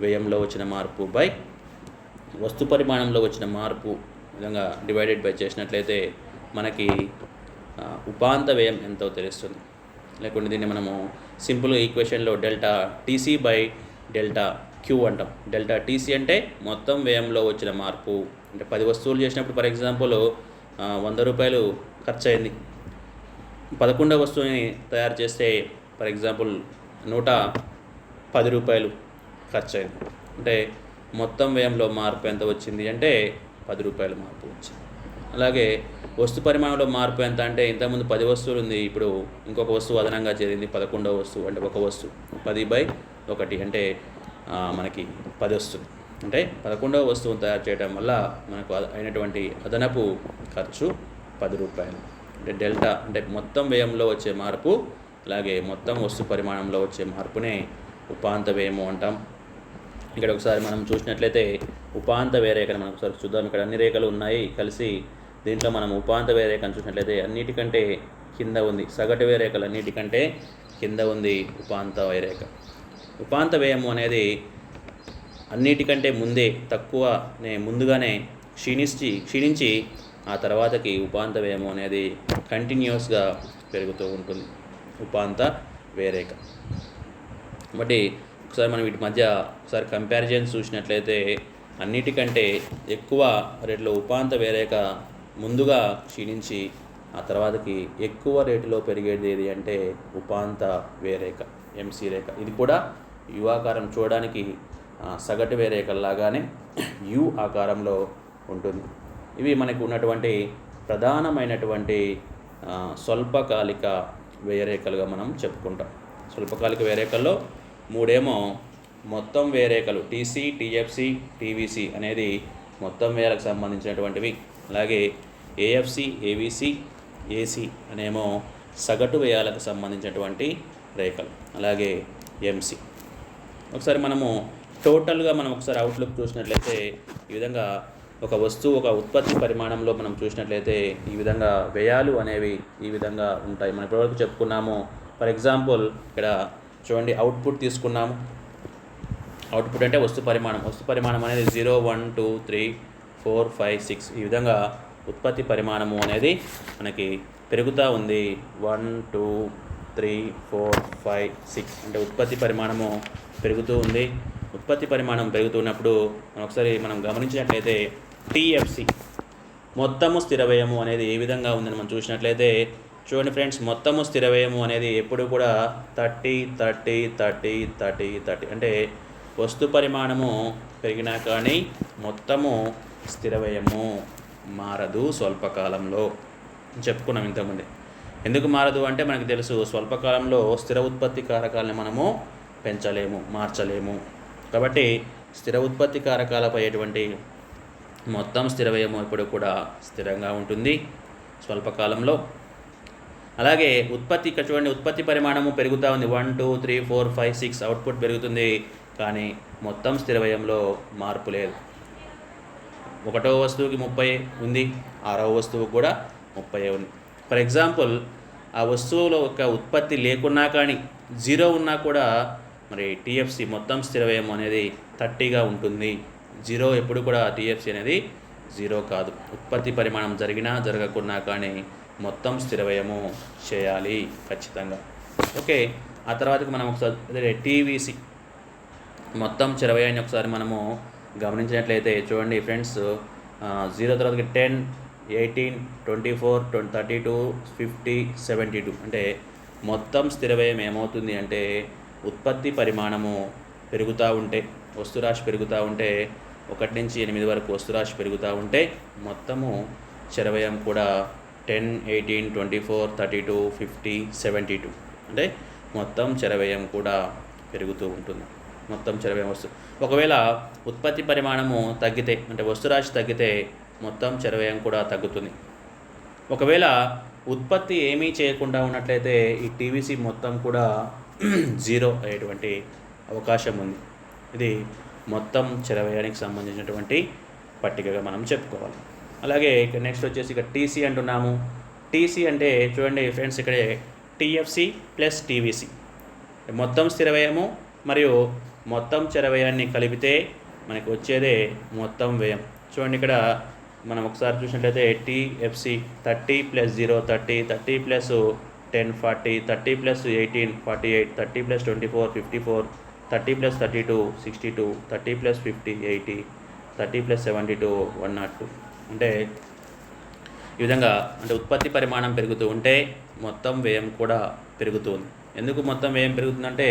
S1: వ్యయంలో వచ్చిన మార్పు బై వస్తు పరిమాణంలో వచ్చిన మార్పు విధంగా డివైడెడ్ బై చేసినట్లయితే మనకి ఉపాంత వ్యయం ఎంతో తెలుస్తుంది. లేకుంటే దీన్ని మనము సింపుల్ ఈక్వేషన్లో delta TC by delta Q అంటాం. డెల్టా టీసీ అంటే మొత్తం వ్యయంలో వచ్చిన మార్పు. అంటే 10 వస్తువులు చేసినప్పుడు ఫర్ ఎగ్జాంపుల్ 100 రూపాయలు ఖర్చు అయింది. 11వ వస్తువుని తయారు చేస్తే ఫర్ ఎగ్జాంపుల్ 110 రూపాయలు ఖర్చు అయింది. అంటే మొత్తం వ్యయంలో మార్పు ఎంత వచ్చింది అంటే 10 రూపాయల మార్పు వచ్చింది. అలాగే వస్తు పరిమాణంలో మార్పు ఎంత అంటే ఇంతకుముందు 10 వస్తువులు ఉంది, ఇప్పుడు ఇంకొక వస్తువు అదనంగా చేరింది 11వ వస్తువు. అంటే ఒక వస్తువు 10/1 అంటే మనకి 10 వస్తుంది. అంటే 11వ వస్తువును తయారు చేయడం వల్ల మనకు అయినటువంటి అదనపు ఖర్చు 10 రూపాయలు. అంటే డెల్టా అంటే మొత్తం వ్యయంలో వచ్చే మార్పు అలాగే మొత్తం వస్తు పరిమాణంలో వచ్చే మార్పునే ఉపాంత వ్యయము అంటాం. ఇక్కడ ఒకసారి మనం చూసినట్లయితే ఉపాంత వ్యయరేఖను మనం ఒకసారి చూద్దాం. ఇక్కడ అన్ని రేఖలు ఉన్నాయి కలిసి, దీంట్లో మనం ఉపాంత వ్యయరేఖను చూసినట్లయితే అన్నిటికంటే కింద ఉంది. సగటు వ్యయరేఖలు అన్నిటికంటే కింద ఉంది ఉపాంత వ్యయరేఖ. ఉపాంత వ్యయము అనేది అన్నిటికంటే ముందుగానే క్షీణించి ఆ తర్వాతకి ఉపాంత వ్యయము అనేది కంటిన్యూస్గా పెరుగుతూ ఉంటుంది, ఉపాంత వ్యయరేఖ. కాబట్టి ఒకసారి మనం వీటి మధ్య ఒకసారి కంపారిజన్ చూసినట్లయితే అన్నిటికంటే ఎక్కువ రేట్లో ఉపాంత వ్యయరేఖ ముందుగా క్షీణించి ఆ తర్వాతకి ఎక్కువ రేటులో పెరిగేది ఏది అంటే ఉపాంత వ్యయరేఖ, ఎంసీ రేఖ. ఇది కూడా యు ఆకారం, చూడడానికి సగటు వ్యయరేఖలాగానే యు ఆకారంలో ఉంటుంది. ఇవి మనకు ఉన్నటువంటి ప్రధానమైనటువంటి స్వల్పకాలిక వ్యయరేఖలుగా మనం చెప్పుకుంటాం. స్వల్పకాలిక వ్యయరేఖల్లో 3 మొత్తం వ్యయరేఖలు, టీసీ, టీఎఫ్సి, టీవీసీ అనేది మొత్తం వ్యయాలకు సంబంధించినటువంటివి. అలాగే ఏఎఫ్సి, ఏవిసి, ఏసీ అనేమో సగటు వ్యయాలకు సంబంధించినటువంటి రేఖలు. అలాగే ఎంసీ. ఒకసారి మనము టోటల్గా ఒకసారి అవుట్లుక్ చూసినట్లయితే ఈ విధంగా ఒక వస్తువు ఒక ఉత్పత్తి పరిమాణంలో మనం చూసినట్లయితే ఈ విధంగా వ్యయాలు అనేవి ఈ విధంగా ఉంటాయి. మనం ఇప్పటివరకు చెప్పుకున్నాము. ఫర్ ఎగ్జాంపుల్ ఇక్కడ చూడండి, అవుట్పుట్ తీసుకున్నాము. అవుట్పుట్ అంటే వస్తు పరిమాణం అనేది 0, 1, 2, 3, 4, 5, 6 ఈ విధంగా ఉత్పత్తి పరిమాణము అనేది మనకి పెరుగుతూ ఉంది. 1, 2, 3, 4, 5, 6 అంటే ఉత్పత్తి పరిమాణము పెరుగుతూ ఉంది. ఉత్పత్తి పరిమాణం పెరుగుతున్నప్పుడు ఒకసారి మనం గమనించినట్లయితే టీఎఫ్సి మొత్తము స్థిర వ్యయము అనేది ఏ విధంగా ఉందని మనం చూసినట్లయితే చూడండి ఫ్రెండ్స్, మొత్తము స్థిర వ్యయము అనేది ఎప్పుడు కూడా 30, 30, 30, 30, 30 అంటే వస్తు పరిమాణము పెరిగినా కానీ మొత్తము స్థిర వ్యయము మారదు స్వల్పకాలంలో చెప్పుకున్నాం ఇంతకుముందే. ఎందుకు మారదు అంటే మనకు తెలుసు, స్వల్పకాలంలో స్థిర ఉత్పత్తి కారకాలను మనము పెంచలేము, మార్చలేము. కాబట్టి స్థిర ఉత్పత్తి కారకాలపై ఎటువంటి మొత్తం స్థిర వ్యయము ఎప్పుడు కూడా స్థిరంగా ఉంటుంది స్వల్పకాలంలో. అలాగే ఇక్కడ చూడండి, ఉత్పత్తి పరిమాణము పెరుగుతూ ఉంది. 1, 2, 3, 4, 5, 6 అవుట్పుట్ పెరుగుతుంది, కానీ మొత్తం స్థిర వ్యయంలో మార్పు లేదు. 1వ వస్తువుకి 30 ఉంది, 6వ వస్తువుకి కూడా 30 ఉంది. ఫర్ ఎగ్జాంపుల్, ఆ వస్తువులో ఒక ఉత్పత్తి లేకున్నా కానీ 0 ఉన్నా కూడా మరి టీఎఫ్సి మొత్తం స్థిర వ్యయం అనేది 30గా ఉంటుంది. 0 ఎప్పుడు కూడా టీఎఫ్సి అనేది 0 కాదు. ఉత్పత్తి పరిమాణం జరిగినా జరగకున్నా కానీ మొత్తం స్థిర వ్యయము చేయాలి ఖచ్చితంగా. ఓకే, ఆ తర్వాతకి మనం ఒకసారి టీవీసీ మొత్తం స్థిర వ్యయాన్ని ఒకసారి మనము గమనించినట్లయితే చూడండి ఫ్రెండ్స్, 0 తర్వాతకి 10, 18, 24, 32, 50, 72 అంటే మొత్తం స్థిర వ్యయం ఏమవుతుంది అంటే ఉత్పత్తి పరిమాణము పెరుగుతూ ఉంటే, వస్తురాశి పెరుగుతూ ఉంటే 1 నుంచి 8 వరకు వస్తురాశి పెరుగుతూ ఉంటే మొత్తము స్థిర వ్యయం కూడా 10, 18, 24, 32, 50, 72 అంటే మొత్తం స్థిర వ్యయం కూడా పెరుగుతూ ఉంటుంది. మొత్తం స్థిర వ్యయం ఒకవేళ ఉత్పత్తి పరిమాణము తగ్గితే అంటే వస్తురాశి తగ్గితే మొత్తం స్థిర వ్యయం కూడా తగ్గుతుంది. ఒకవేళ ఉత్పత్తి ఏమీ చేయకుండా ఉన్నట్లయితే ఈ టీవీసీ మొత్తం కూడా 0 అయ్యేటువంటి అవకాశం ఉంది. ఇది మొత్తం స్థిర వ్యయానికి సంబంధించినటువంటి పట్టికగా మనం చెప్పుకోవాలి. అలాగే ఇక నెక్స్ట్ వచ్చేసి ఇక టీసీ అంటున్నాము. టీసీ అంటే చూడండి ఫ్రెండ్స్, ఇక్కడే టీఎఫ్సి ప్లస్ టీవీసీ మొత్తం స్థిర వ్యయము మరియు మొత్తం స్థిర వ్యయాన్ని కలిపితే మనకి వచ్చేదే మొత్తం వ్యయం. చూడండి, ఇక్కడ మనం ఒకసారి చూసినట్లయితే టీఎఫ్సి 30 + 0 30, 30 + 10 40, 30 + 18 48, 30 + 24 54, 30 + 32 62, 30 + 50 80, 30 + 72 102 అంటే ఈ విధంగా అంటే ఉత్పత్తి పరిమాణం పెరుగుతూ ఉంటే మొత్తం వ్యయం కూడా పెరుగుతుంది. ఎందుకు మొత్తం వ్యయం పెరుగుతుందంటే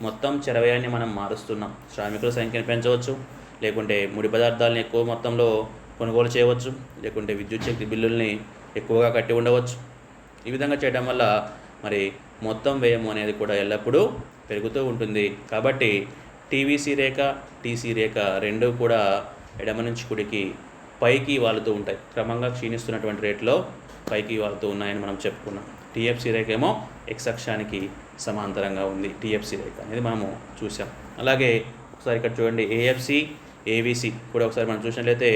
S1: మొత్తం స్థిర వ్యయాన్ని మనం మారుస్తున్నాం. శ్రామికుల సంఖ్యను పెంచవచ్చు, లేకుంటే ముడి పదార్థాలను ఎక్కువ మొత్తంలో కొనుగోలు చేయవచ్చు, లేకుంటే విద్యుత్ శక్తి బిల్లుల్ని ఎక్కువగా కట్టి ఉండవచ్చు. ఈ విధంగా చేయడం వల్ల మరి మొత్తం వ్యయం అనేది కూడా ఎల్లప్పుడూ పెరుగుతూ ఉంటుంది. కాబట్టి టీవీసీ రేఖ, టీసీ రేఖ రెండూ కూడా ఎడమ నుంచి కుడికి పైకి వాలుతూ ఉంటాయి. క్రమంగా క్షీణిస్తున్నటువంటి రేట్లో పైకి వాలుతూ ఉన్నాయని మనం చెప్పుకున్నాం. టీఎఫ్సీ రేఖ ఏమో ఎక్స్ అక్షానికి సమాంతరంగా ఉంది. టీఎఫ్సీ రేఖ అనేది మనము చూసాం. అలాగే ఒకసారి ఇక్కడ చూడండి, ఏఎఫ్సి, ఏవిసి కూడా ఒకసారి మనం చూసినట్లయితే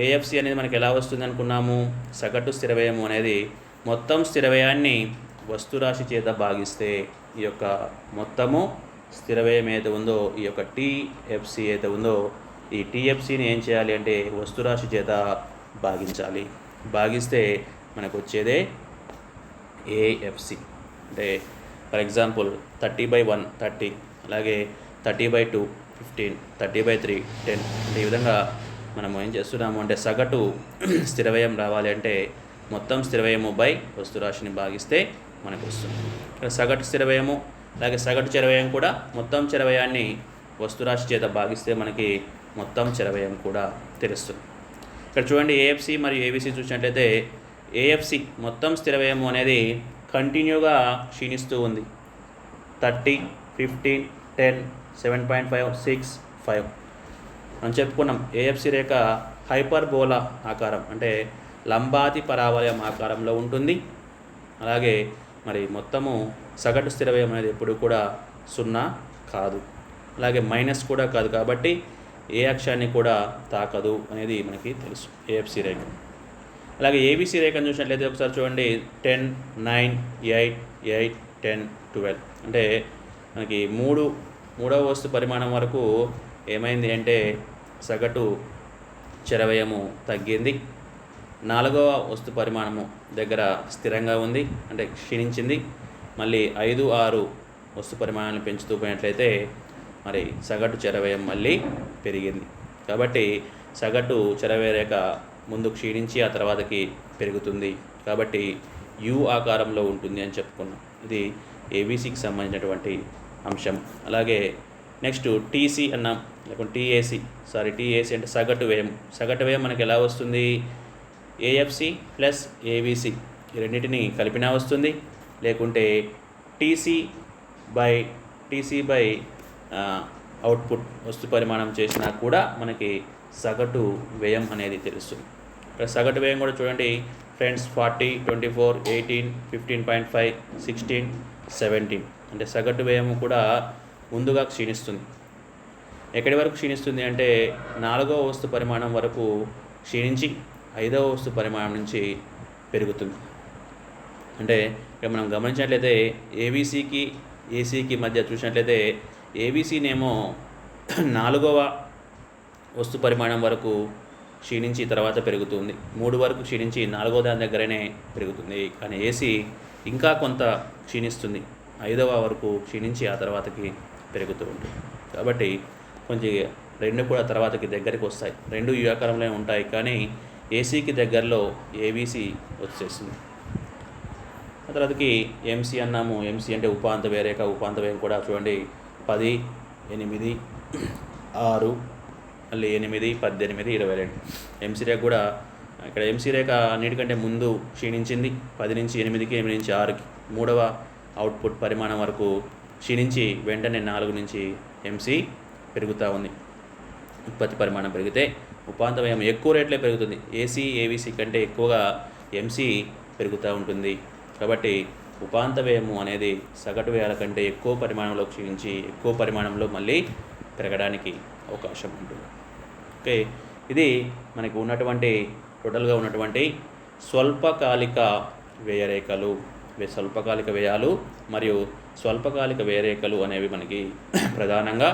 S1: ఏఎఫ్సి అనేది మనకి ఎలా వస్తుంది అనుకున్నాము, సగటు స్థిర వ్యయము అనేది మొత్తం స్థిర వ్యయాన్ని వస్తురాశి చేత భాగిస్తే ఈ యొక్క మొత్తము స్థిర వ్యయం ఏదైతే ఉందో ఈ యొక్క టీఎఫ్సి అయితే ఉందో ఈ టీఎఫ్సిని ఏం చేయాలి అంటే వస్తురాశి చేత భాగించాలి. భాగిస్తే మనకు వచ్చేదే ఏఎఫ్సి. అంటే ఫర్ ఎగ్జాంపుల్ 30/1 30, అలాగే 30/2 15, 30/3 10. అంటే ఈ విధంగా మనం ఏం చేస్తున్నాము అంటే సగటు స్థిర వ్యయం రావాలి అంటే మొత్తం స్థిర వ్యయము బై వస్తురాశిని భాగిస్తే మనకు వస్తుంది. ఇక్కడ సగటు స్థిర వ్యయము అలాగే సగటు చర వ్యయం కూడా మొత్తం చర వ్యయాన్ని వస్తురాశి చేత భాగిస్తే మనకి మొత్తం చర వ్యయం కూడా తెలుస్తుంది. ఇక్కడ చూడండి ఏఎఫ్సి మరియు ఏబిసి చూసినట్లయితే ఏఎఫ్సి మొత్తం స్థిర వ్యయము అనేది కంటిన్యూగా క్షీణిస్తూ ఉంది. 30, 15, 10, 7.5, 6, 5 మనం చెప్పుకున్నాం. ఏఎఫ్సి రేఖ హైపర్బోలా ఆకారం అంటే లంబాతి పరావలయం ఆకారంలో ఉంటుంది. అలాగే మరి మొత్తము సగటు స్థిర వ్యయం అనేది ఎప్పుడు కూడా 0 కాదు, అలాగే మైనస్ కూడా కాదు, కాబట్టి ఏ అక్షాన్ని కూడా తాకదు అనేది మనకి తెలుసు ఏఎఫ్సి రేఖ. అలాగే ఏబిసి రేఖను చూసినట్లయితే ఒకసారి చూడండి 10, 9, 8, 8, 10, 12. అంటే మనకి మూడవ వస్తు పరిమాణం వరకు ఏమైంది అంటే సగటు చర వ్యయము తగ్గింది. 4వ వస్తు పరిమాణము దగ్గర స్థిరంగా ఉంది అంటే క్షీణించింది. మళ్ళీ 5, 6 వస్తు పరిమాణాలను పెంచుతూ పోయినట్లయితే మరి సగటు చర వ్యయం మళ్ళీ పెరిగింది. కాబట్టి సగటు చర వ్యయ రేఖ ముందు క్షీణించి ఆ తర్వాతకి పెరుగుతుంది, కాబట్టి యు ఆకారంలో ఉంటుంది అని చెప్పుకున్నాం. ఇది ఏబిసికి సంబంధించినటువంటి అంశం. అలాగే నెక్స్ట్ టీసీ అన్నాం, లేకుంటే టీఏసీ అంటే సగటు వ్యయం. సగటు వ్యయం మనకి ఎలా వస్తుంది? ఏఎఫ్సి ప్లస్ ఏబిసి ఈ రెండింటిని కలిపినా వస్తుంది, లేకుంటే టీసీ బై అవుట్పుట్ వస్తు పరిమాణం చేసినా కూడా మనకి సగటు వ్యయం అనేది తెలుస్తుంది. ఇక్కడ సగటు వ్యయం కూడా చూడండి ఫ్రెండ్స్ 40, 24, 18, 15.5, 16, 17. అంటే సగటు వ్యయం కూడా ముందుగా క్షీణిస్తుంది. ఎక్కడి వరకు క్షీణిస్తుంది అంటే 4వ వస్తు పరిమాణం వరకు క్షీణించి 5వ వస్తు పరిమాణం నుంచి పెరుగుతుంది. అంటే ఇక్కడ మనం గమనించినట్లయితే ఏబిసికి ఏసీకి మధ్య చూసినట్లయితే ఏబిసినేమో 4వ వస్తు పరిమాణం వరకు క్షీణించి తర్వాత పెరుగుతుంది. 3 వరకు క్షీణించి 4వ దాని దగ్గరనే పెరుగుతుంది. కానీ ఏసీ ఇంకా కొంత క్షీణిస్తుంది, 5వ వరకు క్షీణించి ఆ తర్వాతకి పెరుగుతూ ఉంటుంది. కాబట్టి కొంచెం రెండు కూడా తర్వాతకి దగ్గరికి వస్తాయి. రెండు ఈ ఆకారంలో ఉంటాయి, కానీ ఏసీకి దగ్గరలో ఏబిసి వచ్చేస్తుంది. ఆ తర్వాతకి ఎంసీ అన్నాము. ఎంసీ అంటే ఉపాంత వ్యయరేఖ. ఉపాంత వ్యయం కూడా చూడండి 10, 8, 6, మళ్ళీ 8, 18, 22. ఎంసీ రేఖ కూడా ఇక్కడ ఎంసీ రేఖ అన్నిటికంటే ముందు క్షీణించింది. 10 నుంచి 8కి, 8 నుంచి 6కి 3వ అవుట్పుట్ పరిమాణం వరకు క్షీణించి వెంటనే 4 నుంచి ఎంసీ పెరుగుతూ ఉంది. ఉత్పత్తి పరిమాణం పెరిగితే ఉపాంత వ్యయం ఎక్కువ రేట్లే పెరుగుతుంది. ఏసీ ఏబిసి కంటే ఎక్కువగా ఎంసీ పెరుగుతూ ఉంటుంది. కాబట్టి ఉపాంత వ్యయము అనేది సగటు వ్యయాల కంటే ఎక్కువ పరిమాణంలో క్షీణించి ఎక్కువ పరిమాణంలో మళ్ళీ పెరగడానికి అవకాశం ఉంటుంది. ఓకే, ఇది మనకి ఉన్నటువంటి టోటల్గా ఉన్నటువంటి స్వల్పకాలిక వ్యయరేఖలు, స్వల్పకాలిక వ్యయాలు మరియు స్వల్పకాలిక వ్యయరేఖలు అనేవి మనకి ప్రధానంగా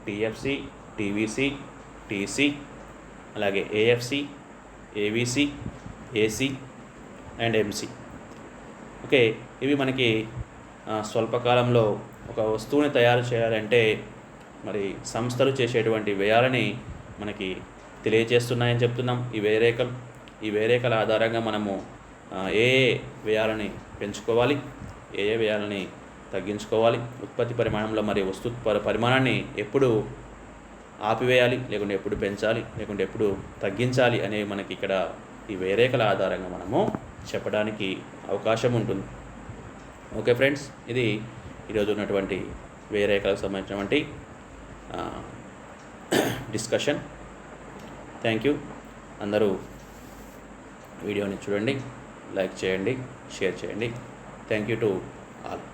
S1: టీఎఫ్సి, టీవీసీ, టీసీ, అలాగే AFC, AVC, AC and MC. Okay, ఇవి మనకి స్వల్పకాలంలో ఒక వస్తువుని తయారు చేయాలంటే మరి సంస్థలు చేసేటువంటి వ్యయాలని మనకి తెలియజేస్తున్నాయని చెప్తున్నాం. ఈ వ్యయరేఖల ఆధారంగా మనము ఏ వ్యయాలని పెంచుకోవాలి, ఏ వ్యయాలని తగ్గించుకోవాలి, ఉత్పత్తి పరిమాణంలో మరి వస్తు పరిమాణాన్ని ఎప్పుడు ఆపివేయాలి, లేకుంటే ఎప్పుడు పెంచాలి, లేకుంటే ఎప్పుడు తగ్గించాలి అనేవి మనకి ఇక్కడ ఈ వ్యయరేఖల ఆధారంగా మనము చెప్పడానికి అవకాశం ఉంటుంది. ఓకే ఫ్రెండ్స్, ఇది ఈరోజు ఉన్నటువంటి వ్యయరేఖలకు సంబంధించినటువంటి డిస్కషన్. Thank you. అందరూ వీడియోని చూడండి, లైక్ చేయండి, షేర్ చేయండి. Thank you to all.